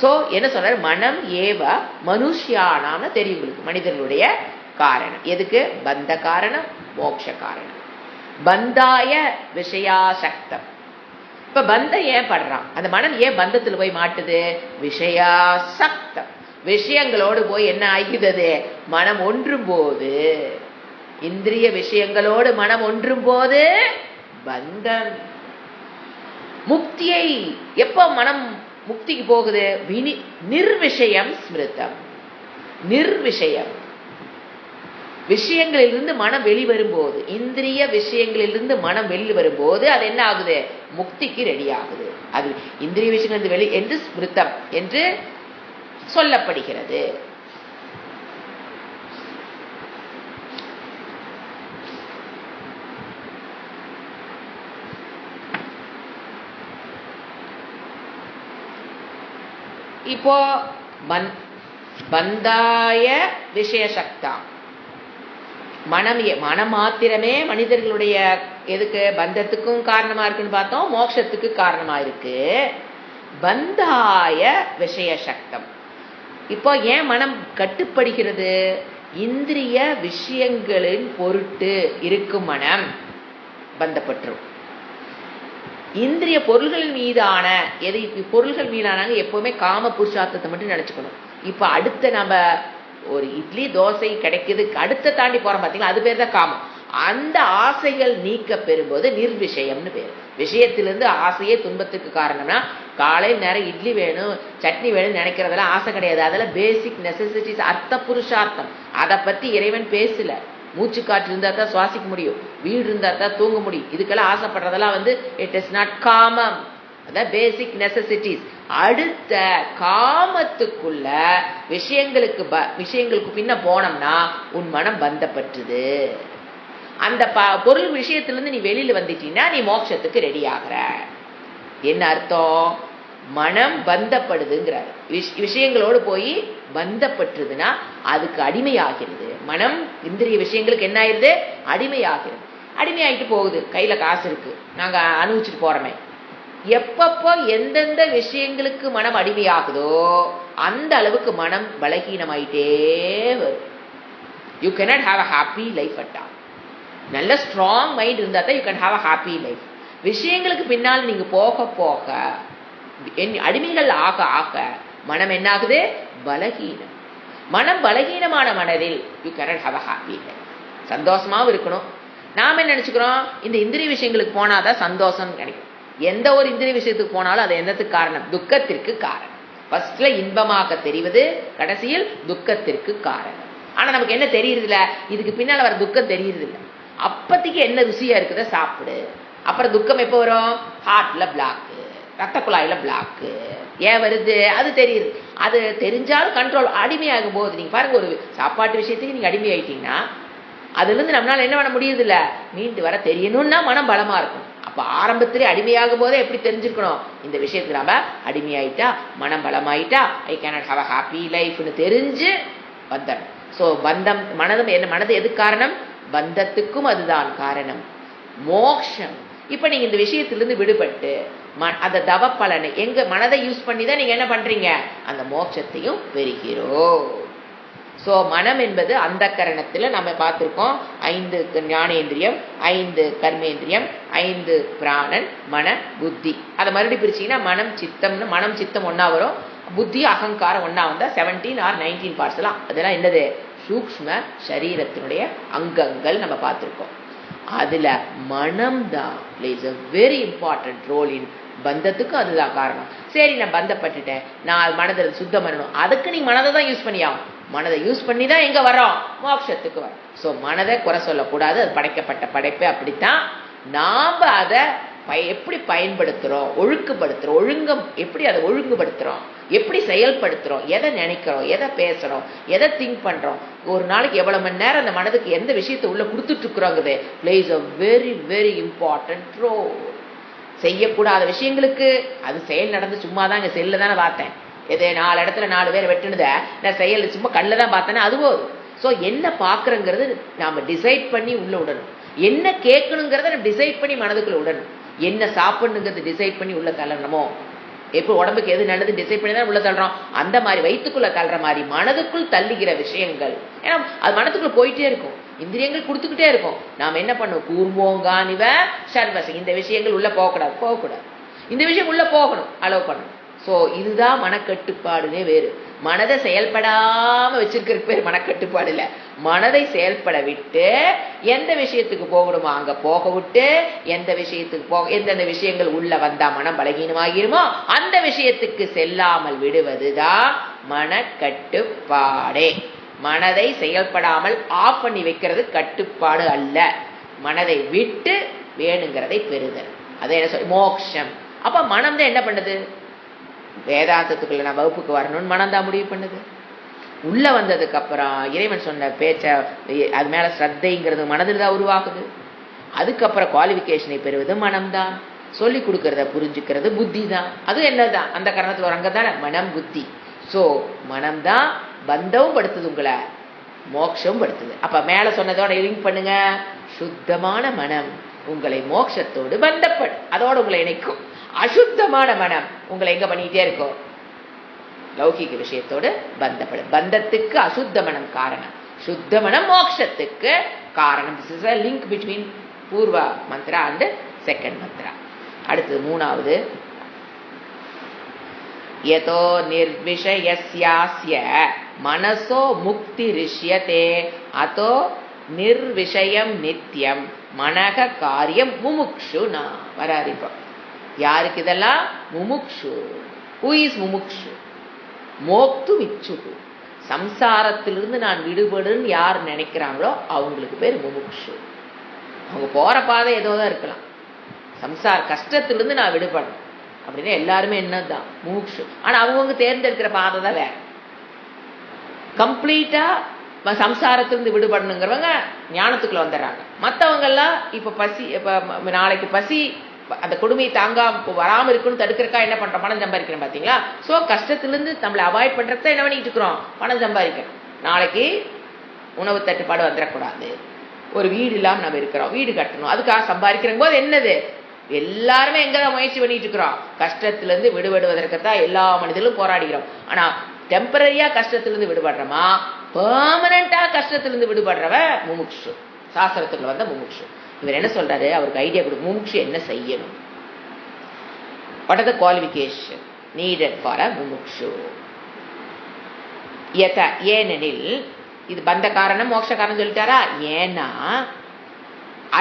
சோ என்ன சொல்றாரு? மனம் ஏவ மனுஷியானாம்னு தெரியும் உங்களுக்கு, மனிதர்களுடைய காரணம். எதுக்கு? பந்த காரணம், மோட்ச காரணம். பந்தாய விஷயாசக்தம். இப்ப பந்தம் ஏன் படுறான்? அந்த மனம் ஏன் பந்தத்துல போய் மாட்டுது? விஷயாசக்தம். விஷயங்களோடு போய் என்ன ஆகிடுது? மனம் ஒன்றும் போது, இந்திரிய விஷயங்களோடு மனம் ஒன்றும் போது பந்தம். முக்தியை எப்ப மனம் முக்திக்கு போகுது? நிர்விஷயம் ஸ்மிருதம். நிர்விஷயம் விஷயங்களிலிருந்து மனம் வெளிவரும்போது, இந்திரிய விஷயங்களிலிருந்து மனம் வெளியில் வரும்போது அது என்ன ஆகுது? முக்திக்கு ரெடி ஆகுது. அது இந்திரிய விஷயங்கள் வெளி என்று ஸ்மிருதம் என்று சொல்லப்படுகிறது. இப்போ பந்தாய விஷயசக்தா, மனம் மாத்திரமே மனிதர்களுடைய எதுக்கு? பந்தத்துக்கும் காரணமா இருக்குன்னு பார்த்தோம், மோட்சத்துக்கு காரணமா இருக்கு. பந்தாய விஷயசக்தம். இப்போ ஏன் மனம் கட்டுப்படுகிறது? இந்திரிய விஷயங்களின் பொருட்டு இருக்கும் மனம் பந்தப்பற்றும். இந்திரிய பொருள்கள் மீதான பொருள்கள் மீதான எப்பவுமே காம புருஷார்த்தத்தை மட்டும் நினைச்சுக்கணும். இப்ப அடுத்த நம்ம ஒரு இட்லி தோசை கிடைக்குது, அடுத்த தாண்டி போறோம் பாத்தீங்களா, அது பேர் தான் காமம். அந்த ஆசைகள் நீக்க பெறும்போது நிர்விஷயம்னு பேர். விஷயத்திலிருந்து ஆசையே துன்பத்துக்கு காரணம்னா, காலையில் நேரம் இட்லி வேணும் சட்னி வேணும்னு நினைக்கிறதெல்லாம் ஆசை கிடையாது. அதெல்லாம் பேசிக் நெசசிட்டிஸ், அர்த்த புருஷார்த்தம். அதை பத்தி இறைவன் பேசல. மூச்சு காற்று இருந்தா தான் சுவாசிக்க முடியும், வீடு இருந்தா தான் தூங்க முடியும். இதுக்கெல்லாம் ஆசைப்படுறதெல்லாம் இட் இஸ் நாட் காமம். அதான் பேசிக் நெசசிட்டிஸ். அடுத்த காமத்துக்குள்ள விஷயங்களுக்கு பின்ன போனோம்னா உன் மனம் பந்தப்பட்டுது. அந்த பொருள் விஷயத்திலிருந்து நீ வெளியில வந்துட்டீங்கன்னா நீ மோட்சத்துக்கு ரெடி ஆகிற. என்ன அர்த்தம்? மனம் பந்தப்படுதுங்கிறார். விஷயங்களோடு போய் பந்தப்பட்டுதுன்னா அதுக்கு அடிமையாகிறது. மனம் இந்திரிய விஷயங்களுக்கு என்ன ஆயிருது? அடிமையாகிறது. அடிமையாயிட்டு போகுது. கையில காசு இருக்கு, நாங்க அனுபவிச்சுட்டு போறோமே. எப்பப்போ எந்தெந்த விஷயங்களுக்கு மனம் அடிமையாகுதோ அந்த அளவுக்கு மனம் பலகீனமாயிட்டே வரும். You cannot have a happy life at all. நல்ல ஸ்ட்ராங் மைண்ட் இருந்தா தான் you can have a happy life. விஷயங்களுக்கு பின்னால் நீங்க போக போக அடிமைகள் ஆக ஆக மனம் என்ன ஆகுது? பலகீனம். மனம் பலகீனமான மனதில் you cannot have a happy life. சந்தோஷமாவும் இருக்கணும். நாம என்ன நினைச்சுக்கிறோம்? இந்த இந்திரிய விஷயங்களுக்கு போனாதான் சந்தோஷம் கிடைக்கும். எந்த ஒரு இந்திரிய விஷயத்துக்கு போனாலும் அது என்னத்துக்கு காரணம்? துக்கத்திற்கு காரணம். ஃபர்ஸ்ட்ல இன்பமாக தெரிவது, கடைசியில் துக்கத்திற்கு காரணம். ஆனா நமக்கு என்ன தெரியுது இல்ல? இதுக்கு பின்னால வர துக்கம் தெரியுது இல்ல. அப்பத்திக்கு என்ன ருசியா இருக்குத சாப்பிடு. அப்புறம் துக்கம் எப்போ வரும்? ஹார்ட்ல பிளாக்கு, ரத்த குழாயில பிளாக்கு. ஏன் வருது? அது தெரியுது. அது தெரிஞ்சாலும் கண்ட்ரோல் அடிமையாகும் போது நீங்க பாருங்க, ஒரு சாப்பாட்டு விஷயத்துக்கு நீங்க அடிமை ஆயிட்டீங்கன்னா அதுல இருந்து நம்மளால என்ன பண்ண முடியுது இல்ல, மீண்டு வர தெரியணும்னா மனம் பலமா இருக்கும். அப்ப ஆரம்பத்திலே அடிமையாகும் போதே எப்படி தெரிஞ்சிருக்கணும்? இந்த விஷயத்துக்கு நம்ம அடிமையாயிட்டா, மனம் பலமாயிட்டா, I cannot have a happy லைஃப்னு தெரிஞ்சு பந்தம். சோ பந்தம் மனது எதுக்கு காரணம்? பந்தத்துக்கும் அதுதான் காரணம். மோக்ஷம் இப்ப நீங்க இந்த விஷயத்திலிருந்து விடுபட்டு அந்த தவ பலனை எங்க மனதை யூஸ் பண்ணி தான் நீங்க என்ன பண்றீங்க, அந்த மோட்சத்தையும் பெறுகிறோம். சோ மனம் என்பது அந்த கரணத்துல நம்ம பார்த்திருக்கோம் 5 ஞானேந்திரியம், 5 கர்மேந்திரியம், 5 பிராணன், மன, புத்தி. அதை மறுபடியும் பிரிச்சீங்கன்னா மனம் சித்தம் ஒன்னா வரும், புத்தி அகங்காரம் ஒன்னா வந்தா 17 or 19 பார்ட்ஸ் எல்லாம் அதெல்லாம் என்னது சூக்ஷ்ம சரீரத்தினுடைய அங்கங்கள் நம்ம பார்த்திருக்கோம். அதுல மனம் தான் place a very important role in பந்தத்துக்கு. அதுதான் காரணம். சரி நான் பந்தப்பட்டுட்டேன், நான் மனதை சுத்தம் பண்ணணும், அதுக்கு நீ மனதை தான் யூஸ் பண்ணியாகும். மனதை யூஸ் பண்ணி தான் எங்க வரோம், மோட்சத்துக்கு வரோம். சோ மனதை குறை சொல்லக்கூடாது, அது படைக்கப்பட்ட படைப்பு. அப்படித்தான் நாம அதை எப்படி பயன்படுத்துறோம், ஒழுங்குபடுத்துறோம், எப்படி அதை ஒழுங்குபடுத்துறோம், எப்படி செயல்படுத்துறோம், எதை நினைக்கிறோம், எதை பேசுறோம், எதை திங்க் பண்றோம், ஒரு நாளைக்கு எவ்வளவு மணி நேரம் அந்த மனதுக்கு எந்த விஷயத்தை உள்ள கொடுத்துட்டு இருக்கிறோங்கிறது place a very very important role. செய்யக்கூடாத விஷயங்களுக்கு அது செயல் நடந்து சும்மா தான் இங்க செல்ல தானே பார்த்தேன், எது 4 இடத்துல 4 பேர் வெட்டுனத நான் செயல் சும்மா கண்ணில் தான் பார்த்தேன்னா அது போதும். ஸோ என்ன பார்க்குறங்கிறது நாம டிசைட் பண்ணி உள்ள விடணும், என்ன கேட்கணுங்கிறத நம்ம டிசைட் பண்ணி மனதுக்குள்ள விடணும், என்ன சாப்பிடணுங்கிறது டிசைட் பண்ணி உள்ள தள்ளணுமோ. எப்போ உடம்புக்கு எது நல்லது டிசைட் பண்ணி தான் உள்ள தள்ளுறோம், அந்த மாதிரி வயிற்றுக்குள்ள தள்ளுற மாதிரி மனதுக்குள் தள்ளுகிற விஷயங்கள், ஏன்னா அது மனதுக்குள்ள போயிட்டே இருக்கும், இந்திரியங்கள் கொடுத்துக்கிட்டே இருக்கும். நாம் என்ன பண்ணுவோம், கூர்மோங்கானிவ சர்வசி, இந்த விஷயங்கள் உள்ள போகக்கூடாது, இந்த விஷயம் உள்ள போகணும், அலோவ் பண்ணணும். ஸோ இதுதான் மனக்கட்டுப்பாடுனே வேறு. மனதை செயல்படாம வச்சிருக்கிற பேர் மனக்கட்டுப்பாடு இல்லை, மனதை செயல்பட விட்டு எந்த விஷயத்துக்கு போகணுமோ அங்க போக விட்டு, எந்த விஷயத்துக்கு எந்தெந்த விஷயங்கள் உள்ள வந்தா மனம் பலகீனமாகிருமோ அந்த விஷயத்துக்கு செல்லாமல் விடுவதுதான் மனக்கட்டுப்பாடே. மனதை செயல்படாமல் ஆஃப் பண்ணி வைக்கிறது கட்டுப்பாடு அல்ல, மனதை விட்டு வேணுங்கிறதை பெறுதல். அதை என்ன சொல் மோக்ஷம். அப்ப மனம் தான் என்ன பண்ணுது, வேதாந்தத்துக்குள்ள நான் வகுப்புக்கு வரணும்னு மனம் தான் முடிவு பண்ணுது. உள்ள வந்ததுக்கு அப்புறம் இறைவன் சொன்ன பேச்ச அது மேல ஸ்ரத்தைங்கிறது மனதில் தான் உருவாகுது. அதுக்கப்புறம் குவாலிஃபிகேஷனை பெறுவது மனம்தான், சொல்லி கொடுக்கறத புரிஞ்சுக்கிறது புத்தி தான். அது என்னதான் அந்த காரணத்துல ஒரு அங்கதான மனம் புத்தி. சோ மனம்தான் பந்தமும் படுத்துது, உங்களை மோட்சமும் படுத்துது. அப்ப மேல சொன்னதோட லிங்க் பண்ணுங்க, சுத்தமான மனம் உங்களை மோட்சத்தோடு பந்தப்படு, அதோட உங்களை இணைக்கும். அசுத்தமான மனம் உங்களை எங்க பண்ணிட்டே இருக்கும், லௌகிக விஷயத்தோடு பந்தப்படும். பந்தத்துக்கு அசுத்த மனம் காரணம், சுத்த மனம் மோட்சத்துக்கு காரணம். This is a link between பூர்வ மந்திரா and செகண்ட் மந்திரா. அடுத்தது 3வது, யதோ நிர்விஷயஸ்யாஸ்ய மனசோ முக்தி ரிஷ்யதே அதோ நிர்விஷயம் நித்யம் மனக காரியம் முமுக்ஷு. நான் வராரிப்போம் யாருக்கு இதெல்லாம், முமுக்ஷு. Who is முமுக்ஷு? மோக்து விச்சுகு, சம்சாரத்திலிருந்து நான் விடுபடுன்னு யார் நினைக்கிறாங்களோ அவங்களுக்கு பேர் முமுக்ஷு. அவங்க போற பாதை ஏதோ தான் இருக்கலாம், சம்சார கஷ்டத்திலிருந்து நான் விடுபடணும் அப்படின்னு எல்லாருமே என்னதான் முமுக்ஷு. ஆனா அவங்க தேர்ந்தெடுக்கிற பாதை தான் வேற. கம்ப்ளீட்டா சம்சாரத்திலிருந்து விடுபடணுங்கிறவங்க ஞானத்துக்குள்ள வந்துடுறாங்க. மற்றவங்க எல்லாம் இப்ப பசி, இப்ப நாளைக்கு பசி அந்த கொடுமையை தாங்காம வராம இருக்குன்னு தடுக்கிறக்கா என்ன பண்றோம், பணம் சம்பாதிக்கிறோம். பாத்தீங்களா? சோ கஷ்டத்திலிருந்து நம்மளை அவாய்ட் பண்றத என்ன பண்ணிட்டு இருக்கிறோம், பணம் சம்பாதிக்கிறோம். நாளைக்கு உணவு தட்டுப்பாடு வந்துடக்கூடாது, ஒரு வீடு இல்லாம நம்ம இருக்கிறோம், வீடு கட்டணும், அதுக்காக சம்பாதிக்கிற போது என்னது, எல்லாருமே எங்கதான் முயற்சி பண்ணிட்டு இருக்கிறோம், கஷ்டத்திலிருந்து விடுபடுவதற்குத்தான் எல்லா மனிதர்களும் போராடுகிறோம். ஆனா டெம்பரரியா கஷ்டத்திலிருந்து விடுபடுறோமா, பெர்மனண்டா கஷ்டத்திலிருந்து விடுபடுறவ முமுக்ஷு, சாஸ்திரத்துக்குள்ள வந்த முமுக்ஷு. இவர் என்ன சொல்றாரு, அவருக்கு ஐடியா கொடுக்கும், முமுக்ஷு என்ன செய்யணும், what are the qualification needed for a முமுக்ஷு. ஏனெனில் இது பந்த காரணம் மோட்ச காரணம் சொல்லிட்டாரா, ஏன்னா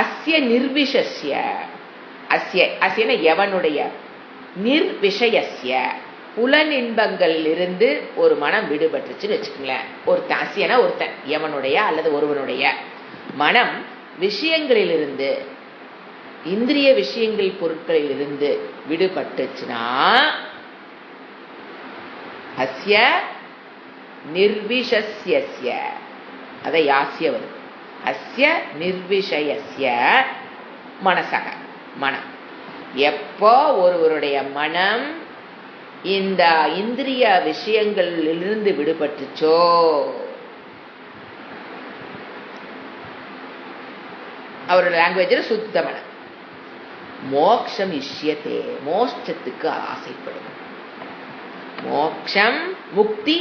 அஸ்ய நிர்விஷஸ்ய, அஸ்யன எவனுடைய, நிர்விஷயஸ்ய புலன் இன்பங்களில் இருந்து ஒரு மனம் விடுபட்டுச்சுன்னு வச்சுக்கோங்களேன். ஒருத்தன் அஸ்யனா ஒருத்தன், எவனுடைய அல்லது ஒருவனுடைய மனம் விஷயங்களிலிருந்து, இந்திரிய விஷயங்கள் பொருட்களில் இருந்து விடுபட்டுச்சுன்னா அஸ்ய நிர்விஷஸ்ய, அதை யாசிய வருது, அஸ்ய நிர்விஷயஸ்ய மனசக, மனம். எப்போ ஒருவருடைய மனம் இந்த இந்திரிய விஷயங்களிலிருந்து விடுபட்டுச்சோ, அவரோட லாங்குவேஜில் சுத்த மனம். மோக்ஷம் இஷ்யத்தே, மோட்சத்துக்கு ஆசைப்படும். மோக்ஷம் முக்தி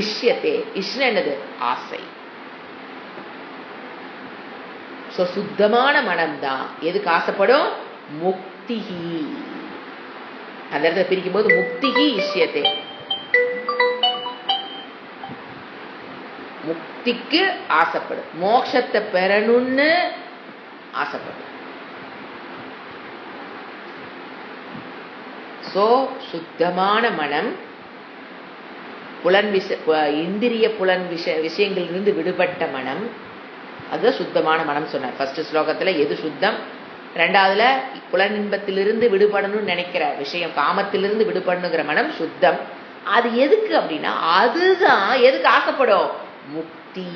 இஷ்யத்தே, இஷ்ண என்னது ஆசை. சுத்தமான மனம்தான் எதுக்கு ஆசைப்படும்? முக்திஹி. அந்த இடத்துல பிரிக்கும் போது முக்திஹி இஷ்யத்தே, முக்திக்கு ஆசைப்படும், மோட்சத்தை பெறணும்னு ஆசைப்படும். சுத்தமான மனம், இந்திரிய புலன் விஷயங்களிலிருந்து விடுபட்ட மனம், அதுதான் சுத்தமான மனம் சொன்னார். ஃபர்ஸ்ட் ஸ்லோகத்துல எது சுத்தம், ரெண்டாவதுல புலனின்பத்திலிருந்து விடுபடணும்னு நினைக்கிற விஷயம், காமத்திலிருந்து விடுபடணுங்கிற மனம் சுத்தம். அது எதுக்கு அப்படின்னா, அதுதான் எதுக்கு ஆசைப்படும்? முக்தி,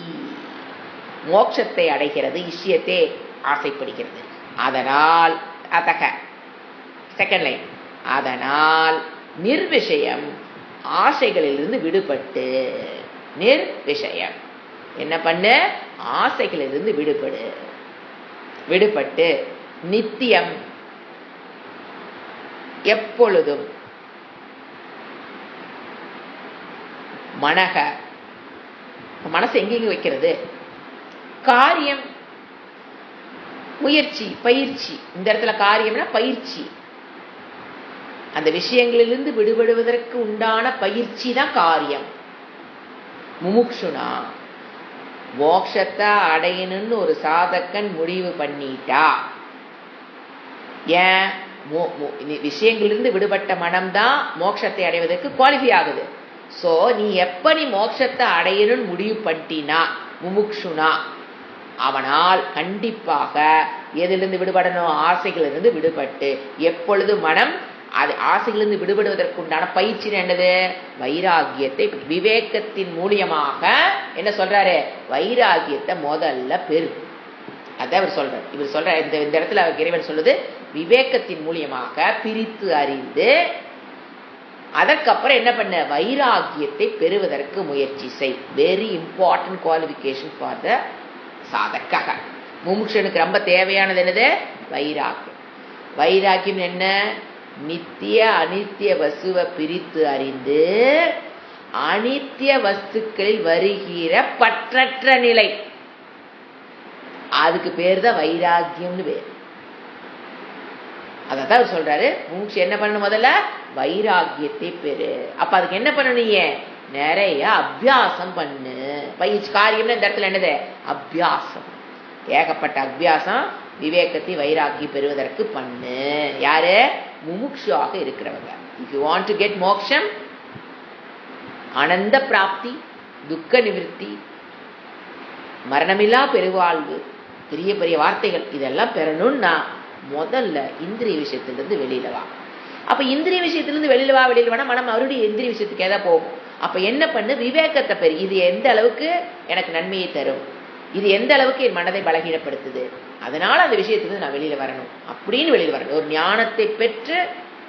மோட்சத்தை அடைகிறது, இஷ்யத்தே ஆசைப்படுகிறது. அதனால் அதக செகண்ட் லைன், அதனால் நிர்விஷயம் ஆசைகளிலிருந்து விடுபட்டு, நிர்விஷயம் என்ன பண்ண? ஆசைகளிலிருந்து விடுபட்டு நித்தியம் எப்பொழுதும் மனக, மனசு எங்கெங்க வைக்கிறது? காரியம், முயற்சி, பயிற்சி. இந்த இடத்துல காரியம்னா பயிற்சி, அந்த விஷயங்களிலிருந்து விடுபடுவதற்கு உண்டான பயிற்சி தான் காரியம். முமுக்ஷுனா மோட்சத்தை அடையணும்னு ஒரு சாதகன் முடிவு பண்ணிட்டா, ஏன் விஷயங்களிலிருந்து விடுபட்ட மனம்தான் மோட்சத்தை அடைவதற்கு குவாலிஃபை ஆகுது. சோ நீ எப்ப நீ மோட்சத்தை அடையணும்னு முடிவு பண்ணினா, முமுக்ஷுனா அவனால் கண்டிப்பாக எதிலிருந்து விடுபடணும்? ஆசைகளிலிருந்து விடுபட்டு, எப்பொழுது மனம் அது ஆசைகளிலிருந்து விடுபடுவதற்குண்டான பயிற்சி என்னது? வைராகியத்தை, விவேகத்தின் மூலியமாக என்ன சொல்றாரு? வைராகியத்தை முதல்ல பெரு. அதான் இவர் சொல்றாரு. இவர் சொல்ற இந்த இடத்துல இறைவன் சொல்லுது, விவேகத்தின் மூலியமாக பிரித்து அறிந்து அதற்கப்புறம் என்ன பண்ண? வைராகியத்தை பெறுவதற்கு முயற்சி செய். Very important qualification for the சாதக்காக. முமுட்சனுக்கு ரொம்ப தேவையானது என்னது? வைராகியம். வைராகியம் என்ன? நித்திய அனித்திய வசுவை பிரித்து அறிந்து அனித்திய வஸ்துக்களில் வருகிற பற்றற்ற நிலை, அதுக்கு பேர் தான் வைராகியம்னு பேர். அதான் அவர் சொல்றாரு, மூச்சு என்ன பண்ணணும்? முதல்ல வைராகியத்தை பெரு. அப்ப அதுக்கு என்ன பண்ணணும்? நிறைய அபியாசம் பண்ணு. பயிற்சி காரியம்னு இந்த இடத்துல என்னது? அபியாசம். ஏகப்பட்ட அபியாசம் விவேகத்தை வைராகி பெறுவதற்கு பண்ணு. யாரு? முமுக்ஷுவாக இருக்கிறவங்க. If you want to get மோக்ஷம், ஆனந்த பிராப்தி, துக்க நிவிருத்தி, மரணமில்லா பெருவாழ்வு, பெரிய பெரிய வார்த்தைகள், இதெல்லாம் பெறணும்னா முதல்ல இந்திரிய விஷயத்திலிருந்து வெளியில வா. அப்ப இந்திரிய விஷயத்திலிருந்து வெளியில வானா மனம் மறுபடியும் இந்திரிய விஷயத்துக்கு ஏதாவது போகும். அப்ப என்ன பண்ணு? விவேகத்தை பெரு. இது எந்த அளவுக்கு எனக்கு நன்மையை தரும், இது எந்த அளவுக்கு என் மனதை பலகீனப்படுத்துது, அதனால அந்த விஷயத்திலிருந்து நான் வெளியில வரணும் அப்படின்னு வெளியில வரணும். ஒரு ஞானத்தை பெற்று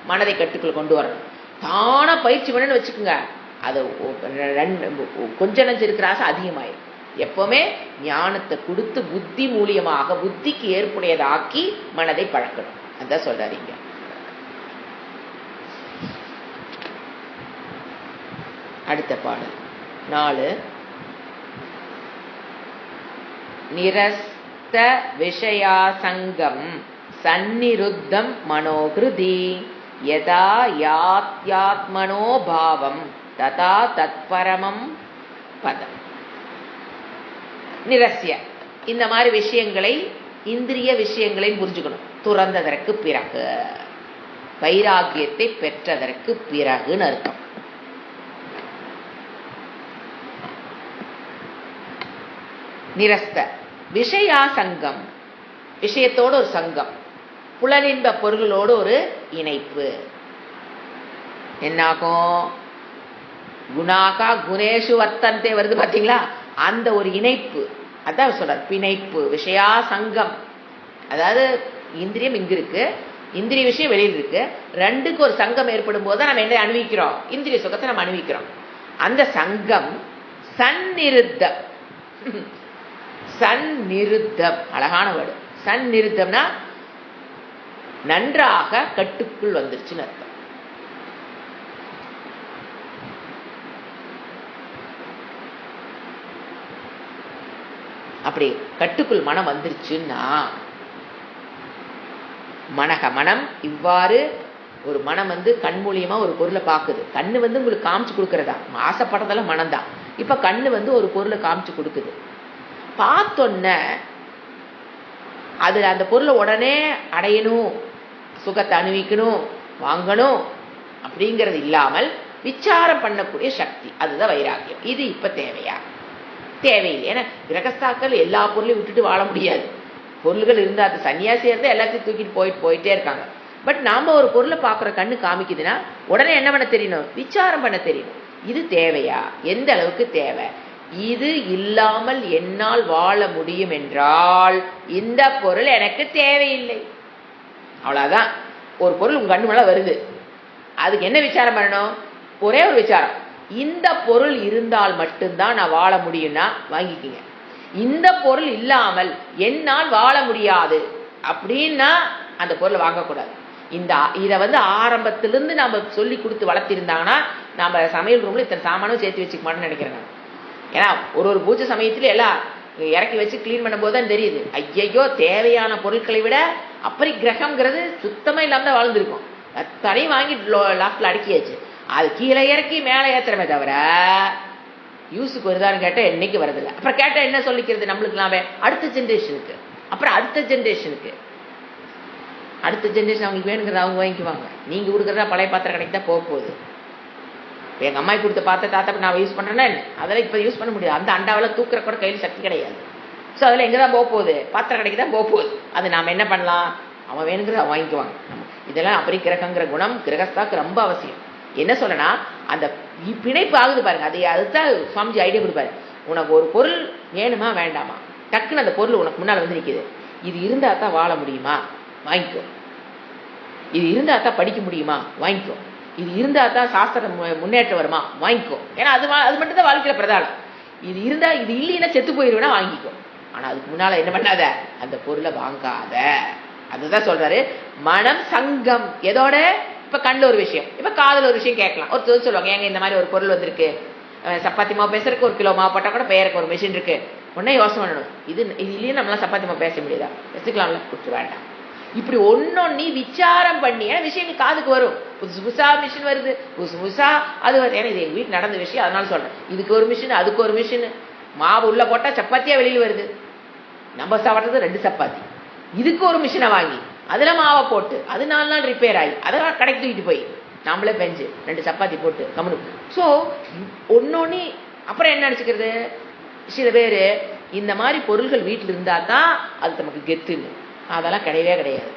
மனதை கட்டுக்குள் கொண்டு வரணும். தானா பயிற்சி பண்ணணும்னு வச்சுக்கோங்க, அது கொஞ்சம் நஞ்சு இருக்கிற ஆசை அதிகமாயிரும். எப்பவுமே ஞானத்தை கொடுத்து புத்தி மூலியமாக புத்திக்கு ஏற்புடையதாக்கி மனதை பழக்கணும். அதான் சொல்றாருங்க. அடுத்த பாடல் 4. நிரஸ்த விஷயாசங்கம் சந்நிருத்தம் மனோகிருதி யதா யாத்யாத்மனோ பாவம் ததா தத்பரமம் பதம். நிரஸ்ய, இந்த மாதிரி விஷயங்களை, இந்திரிய விஷயங்களை புரிஞ்சுக்கணும். துறந்ததற்கு பிறகு, வைராகியத்தை பெற்றதற்கு பிறகுன்னு அர்த்தம். நிரஸ்த விஷயாசங்கம், விஷயத்தோடு ஒரு சங்கம், புலனின்ப பொருள்களோடு ஒரு இணைப்பு. என்னாகும்? குணாகா குணேஷு வர்த்தந்தே வருது பாத்தீங்களா? அந்த ஒரு இணைப்பு, அதான் சொல்றார் பிணைப்பு. விஷயா சங்கம், அதாவது இந்திரியம் இங்க இருக்கு, இந்திரிய விஷயம் வெளியில் இருக்கு, ரெண்டுக்கு ஒரு சங்கம் ஏற்படும் போது நம்ம என்ன அனுபவிக்கிறோம்? இந்திரிய சுகத்தை நம்ம அனுபவிக்கிறோம். அந்த சங்கம் சந்நிருத்தம். சந்நிருத்தம், அழகான வேர்டு. சந்நிருத்தம்னா நன்றாக கட்டுக்குள் வந்துருச்சுன்னு அர்த்தம். அப்படி கட்டுக்குள் மனம் வந்துருச்சுன்னா மனம் இவ்வாறு ஒரு மனம் கண் மூலியமா ஒரு பொருளை பார்க்குது. கண்ணு உங்களுக்கு காமிச்சு கொடுக்கறதா, ஆசைப்படுறதெல்லாம் மனம் தான். இப்ப கண்ணு ஒரு பொருளை காமிச்சு கொடுக்குது. பார்த்தோன்ன அது அந்த பொருளை உடனே அடையணும், சுகத்தை அனுபவிக்கணும், வாங்கணும் அப்படிங்கிறது இல்லாமல் விசாரம் பண்ணக்கூடிய சக்தி, அதுதான் வைராக்கியம். இது இப்ப தேவையா? தேவையில்லை. ஏன்னா கிரகஸ்தாக்கள் எல்லா பொருளையும் விட்டுட்டு வாழ முடியாது. பொருள்கள் இருந்தா அது சன்னியாசி இருந்தா எல்லாத்தையும் தூக்கிட்டு போயிட்டே இருக்காங்க. பட் நாம ஒரு பொருளை பார்க்குற கண்ணு காமிக்குதுன்னா உடனே என்ன பண்ண தெரியணும்? விசாரம் பண்ண தெரியணும். இது தேவையா? எந்த அளவுக்கு தேவை? இது இல்லாமல் என்னால் வாழ முடியும் என்றால் இந்த பொருள் எனக்கு தேவையில்லை. அவ்வளவுதான். ஒரு பொருள் உங்க கண்ணு மேல வருது, அதுக்கு என்ன விசாரம் பண்ணணும்? ஒரே ஒரு விசாரம், இந்த பொருள் இருந்தால் மட்டும்தான் நான் வாழ முடியும்னா வாங்கிக்கிங்க. இந்த பொருள் இல்லாமல் என்னால் வாழ முடியாது அப்படின்னா அந்த பொருளை வாங்கக்கூடாது. இதை ஆரம்பத்திலிருந்து நம்ம சொல்லி கொடுத்து வளர்த்திருந்தாங்கன்னா நம்ம சமையல் ரூம்ல இத்தனை சாமானும் சேர்த்து வச்சுக்க மாட்டோம்னு நினைக்கிறேன். ஏன்னா ஒரு பூஜை சமயத்துல எல்லாம் இறக்கி வச்சு கிளீன் பண்ணும் போது தான் தெரியுது, ஐயையோ தேவையான பொருட்களை விட அப்படி கிரகம்ங்கிறது சுத்தமா இல்லாம தான் வாழ்ந்துருக்கும். அத்தனையும் வாங்கி லாஸ்ட்ல அடுக்கியாச்சு. அது கீழே இறக்கி மேலே ஏத்துறமே தவிர யூஸுக்கு வருதான்னு கேட்டா என்னைக்கு வரதில்லை. அப்புறம் கேட்டா என்ன சொல்லிக்கிறது நம்மளுக்குலாமே? அடுத்த ஜென்ரேஷனுக்கு, அப்புறம் அடுத்த ஜென்ரேஷனுக்கு அவங்களுக்கு வேணுங்கிறத அவங்க வாங்கிக்குவாங்க. நீங்க கொடுக்குறதா பழைய பாத்திரம் கடைக்கு தான் போக போகுது. எங்க அம்மா கொடுத்த தாத்தா நான் யூஸ் பண்றேன்னா அதெல்லாம் இப்ப யூஸ் பண்ண முடியாது. அந்த அண்டாவில் தூக்குற கூட கையில் சக்தி கிடையாது. ஸோ அதில் எங்கதான் போக போகுது? பாத்திரம் கடைக்கு தான் போக போகுது. அது நாம என்ன பண்ணலாம்? அவன் வேணுங்கிறத வாங்கிக்குவாங்க. இதெல்லாம் அப்படி கிரகங்கிற குணம் கிரகஸ்தாக்கு ரொம்ப அவசியம். என்ன சொல்லனா, அந்த பிணைப்பு ஆகுது பாருங்க, அதுதான் சுவாமிஜி ஐடியா கொடுப்பாரு. உனக்கு ஒரு பொருள் வேணுமா வேண்டாமா, டக்குன்னு அந்த பொருள் உனக்கு முன்னால் நிற்குது. இது இருந்தா தான் வாழ முடியுமா, வாங்கிக்கோ. இது இருந்தா தான் படிக்க முடியுமா, வாங்கிக்கோ. இது இருந்தா தான் சாஸ்திர முன்னேற்றம் வருமா, வாங்கிக்கோ. ஏன்னா அது மட்டும் தான் வாழ்க்கையில பிரதானம். இது இருந்தா, இது இல்லைன்னா செத்து போயிருவேனா, வாங்கிக்கோ. ஆனா அதுக்கு முன்னால என்ன பண்ணாத, அந்த பொருளை வாங்காத. அதுதான் சொல்றாரு மனம் சங்கம். எதோட? இப்ப கண்ணுல ஒரு விஷயம், இப்ப காதுல ஒரு விஷயம் கேட்கலாம். ஒரு சொல்லுவாங்க, ஏங்க இந்த மாதிரி ஒரு பொருள் வந்திருக்கு, சப்பாத்தி மாவு பேசுறதுக்கு 1 கிலோ மாவு போட்டா கூட பெயருக்கு ஒரு மிஷின் இருக்கு. உடனே யோசனை பண்ணணும், இது இல்லையே நம்மளாம் சப்பாத்தி மாவு பேச முடியுதா, பேசிக்கலாம்ல, கொடுத்து வேண்டாம். இப்படி ஒன்னொன்னி விசாரம் பண்ணி, ஏன்னா விஷயங்கள் காதுக்கு வரும். புதுசு புதுசா மிஷின் வருது, புதுசு புதுசா அது வருது. ஏன்னா இது எங்க வீட்டு நடந்த விஷயம், அதனால சொல்றேன். இதுக்கு ஒரு மிஷின், அதுக்கு ஒரு மிஷின். மாவு உள்ள போட்டா சப்பாத்தியா வெளியில் வருது. நம்ம சாப்பிட்றது 2 சப்பாத்தி. இதுக்கு ஒரு மிஷினை வாங்கி அதுல மாவை போட்டு அது 4 நாள் ரிப்பேர் ஆகி அதெல்லாம் கடைக்கு தூக்கிட்டு போய் நாமளே பெஞ்சு 2 சப்பாத்தி போட்டு கம்முனு. ஸோ ஒன்னொன்னு அப்புறம் என்ன நினைச்சுக்கிறது, சில பேர் இந்த மாதிரி பொருள்கள் வீட்டில் இருந்தா தான் அது நமக்கு கெத்துன்னு. அதெல்லாம் கிடையவே கிடையாது.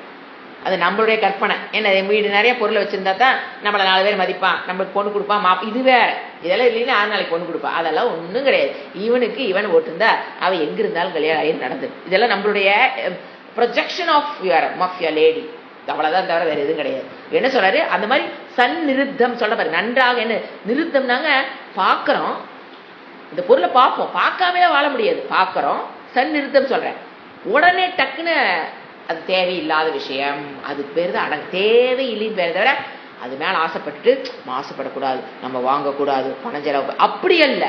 அது நம்மளுடைய கற்பனை. என்ன வீடு நிறைய பொருளை வச்சிருந்தா தான் நம்மளை 4 பேர் மதிப்பான், நம்மளுக்கு பொண்ணு கொடுப்பான். இது வேற. இதெல்லாம் இல்லைன்னா 6 நாளைக்கு பொண்ணு கொடுப்பான். அதெல்லாம் ஒன்றும் கிடையாது. இவன் ஓட்டுருந்தா அவன் எங்க இருந்தாலும் கல்யாணம் ஆகி நடந்தது. இதெல்லாம் நம்மளுடைய ப்ரொஜெக்ஷன் ஆஃப் யுவர் லேடி. அவ்வளவுதான், தவிர வேற எதுவும் கிடையாது. என்ன சொல்றாரு, அந்த மாதிரி சந்நிருத்தம் சொல்ல பாரு. நன்றாக என்ன நிருத்தம்னாங்க, பாக்குறோம், இந்த பொருளை பார்ப்போம், பார்க்காம வாழ முடியாது. பார்க்கறோம், சந்நிருத்தம் சொல்றேன். உடனே டக்குன்னு அது தேவையில்லாத விஷயம், அதுக்கு பேர் தான் தேவையில்லைன்னு பேர் தவிர அது மேல ஆசைப்பட்டுட்டு ஆசைப்படக்கூடாது, நம்ம வாங்கக்கூடாது, பணம் செலவு அப்படி அல்ல.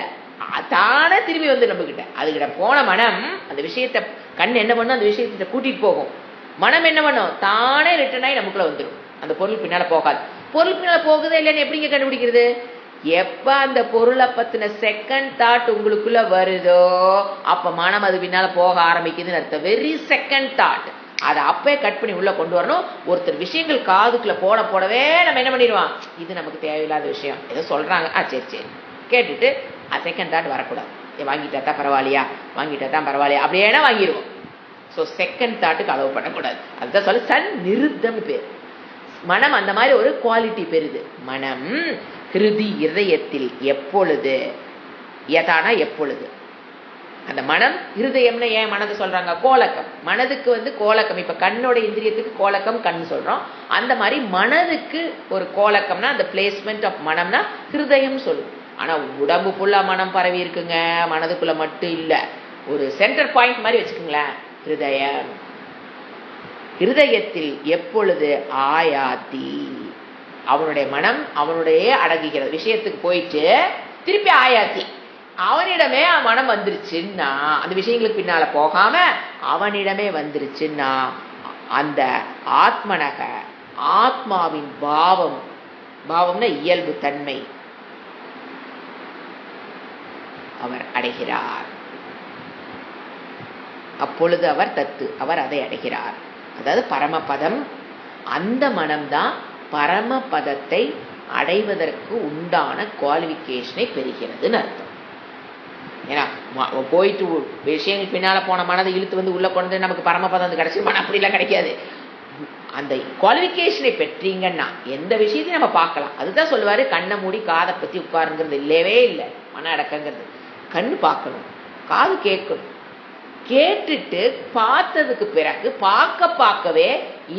தானே திரும்பி வந்து நம்ம கிட்ட, அதுகிட்ட போன மனம் அந்த விஷயத்த கண் என்ன பண்ணும், அந்த விஷயத்த கூட்டிட்டு போகும். மனம் என்ன பண்ணும், தானே ரிட்டர்ன் ஆகி நமக்குள்ள வந்துடும். அந்த பொருள் பின்னால போகாது. பொருள் பின்னால போகுதா இல்லைன்னு எப்படிங்க கண்டுபிடிக்கிறது? எப்ப அந்த பொருளை பத்தின செகண்ட் தாட் உங்களுக்குள்ள வருதோ அப்ப மனம் அது பின்னால போக ஆரம்பிக்குதுன்னு அர்த்தம். Very second thought. அதை அப்பே கட் பண்ணி உள்ள கொண்டு வரணும். ஒருத்தர் விஷயங்கள் காதுக்குள்ள போடவே நம்ம என்ன பண்ணிடுவான், இது நமக்கு தேவையில்லாத விஷயம், ஏதோ சொல்றாங்க, சரி சரி கேட்டுட்டு செகண்ட் தாட் வரக்கூடாது. வாங்கிட்டா தான் பரவாயில்லையா, வாங்கிட்டா தான் பரவாயில்லையா, அப்படியே வாங்கிடுவோம். ஸோ செகண்ட் தாட்டுக்கு அளவு பண்ணக்கூடாது. அதுதான் சொல்ல சந்நிருத்தம் பேர். மனம் அந்த மாதிரி ஒரு குவாலிட்டி பெறுது. மனம் ஹிருதி இதயத்தில் எப்பொழுது, யதானா எப்பொழுது. அந்த மனம் இருதயம்னு ஏன் மனது சொல்றாங்க, கோலக்கம். மனதுக்கு கோலக்கம். இப்ப கண்ணோட இந்திரியத்துக்கு கோலக்கம் கண் சொல்றோம். அந்த மாதிரி மனதுக்கு ஒரு கோலக்கம்னா அந்த பிளேஸ்மெண்ட் ஆஃப் மனம்னா ஹிருதயம் சொல்லும். ஆனா உடம்பு ஃபுல்லா மனம் பரவி இருக்குங்க, மனதுக்குள்ள மட்டும் இல்ல. ஒரு சென்டர் பாயிண்ட் மாதிரி வச்சுக்கோங்களேன், ஹிருதயம். இருதயத்தில் எப்பொழுது ஆயாதி, அவனுடைய மனம் அவனுடைய அடங்குகிறது. விஷயத்துக்கு போயிட்டு திருப்பி ஆயாத்தி அவனிடமே மனம் வந்துருச்சுன்னா, அந்த விஷயங்களுக்கு பின்னால போகாம அவனிடமே வந்துருச்சுன்னா, அந்த ஆத்மனக ஆத்மாவின் பாவம்னா இயல்பு தன்மை அவர் அடைகிறார். அப்பொழுது அவர் அவர் அதை அடைகிறார். அதாவது பரமபதம், அந்த மனம்தான் பரமபதத்தை அடைவதற்கு உண்டான குவாலிஃபிகேஷனை பெறுகிறதுன்னு அர்த்தம். ஏன்னா போயிட்டு விஷயங்கள் பின்னால போன மனதை இழுத்து வந்து உள்ள கொண்டு நமக்கு பரமபதம் கிடைச்சி மனம் அப்படிலாம் கிடைக்காது. அந்த குவாலிஃபிகேஷனை பெற்றீங்கன்னா எந்த விஷயத்தையும் நம்ம பார்க்கலாம். அதுதான் சொல்லுவாரு, கண்ணை மூடி காதை பத்தி உட்காருங்கிறது இல்லவே இல்லை. மன அடக்கங்கிறது கண்ணு பார்க்கணும், காது கேட்கணும், கேட்டுட்டு பார்த்ததுக்கு பிறகு பார்க்கவே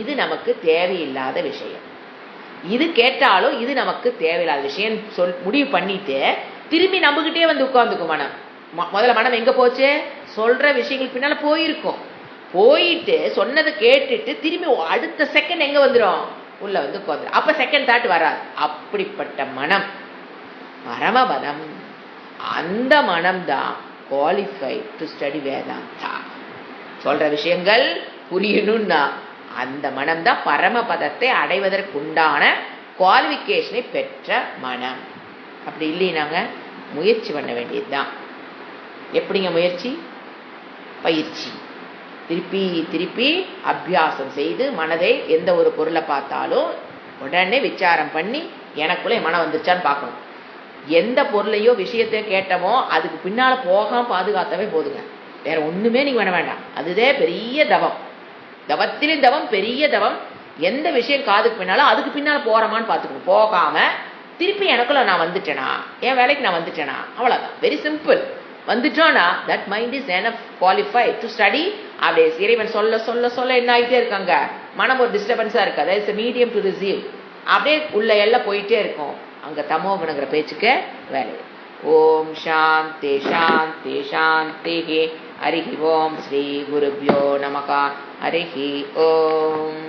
இது நமக்கு தேவையில்லாத விஷயம், இது கேட்டாலும் இது நமக்கு தேவையில்லாத விஷயம் முடிவு பண்ணிட்டு திரும்பி நம்மகிட்டே வந்து உட்கார்ந்துக்கும் மனம். முதல்ல மனம் எங்க போச்சு? சொல்ற விஷயங்களுக்கு பின்னால போயிட்டு சொன்னதை கேட்டுட்டு திரும்பி அடுத்த செகண்ட் எங்க வந்துடும்? உள்ள வந்து உட்கார்ந்து. அப்ப செகண்ட் தாட் வராது. அப்படிப்பட்ட மனம் பரமபதம். அந்த மனம் தான் குவாலிஃபைட் டு ஸ்டடி வேதாந்தா. சொல்ற விஷயங்கள் புரியணும்னா அந்த மனம் தான் பரமபதத்தை அடைவதற்குண்டான குவாலிஃபிகேஷனை பெற்ற மனம். அப்படி இல்லைனாங்க முயற்சி பண்ண வேண்டியதுதான். எப்படிங்க முயற்சி? பயிற்சி. திருப்பி திருப்பி அபியாசம் செய்து மனதை எந்த ஒரு பொருளை பார்த்தாலும் உடனே விசாரம் பண்ணி எனக்குள்ள மனம் வந்துருச்சான்னு பார்க்கணும். எந்த பொருளையோ விஷயத்தையோ கேட்டமோ அதுக்கு பின்னால போகாம பாதுகாத்தவே போதுங்க. வேற ஒண்ணுமே நீங்க பண்ண வேண்டாம். அதுதே பெரிய தவம். தவத்திலும் தவம், பெரிய தவம். எந்த விஷயம் காதுக்கு பின்னாலும் அதுக்கு பின்னால போறமான்னு பார்த்துக்கணும். போகாம திருப்பி எனக்குள்ள நான் வந்துட்டேனா, என் வேலைக்கு நான் வந்துட்டேனா, அவ்வளவுதான். Very simple. வந்துட்டோம்னா that mind is enough qualified to study. அப்படியே இறைவன் சொல்ல சொல்ல சொல்ல என்ன ஆகிட்டே இருக்காங்க, மனம் ஒரு டிஸ்டர்பன்ஸா இருக்கு. அதாவது மீடியம் டு ரிசீவ். அப்படியே உள்ள எல்லாம் போயிட்டே இருக்கும். அங்க தமோ குணங்கிற பேச்சுக்கு வேலை. ஓம் சாந்தி சாந்தி சாந்தி. ஹரிஹி ஓம் ஸ்ரீ குருப்யோ நமகா. ஹரிஹி ஓம்.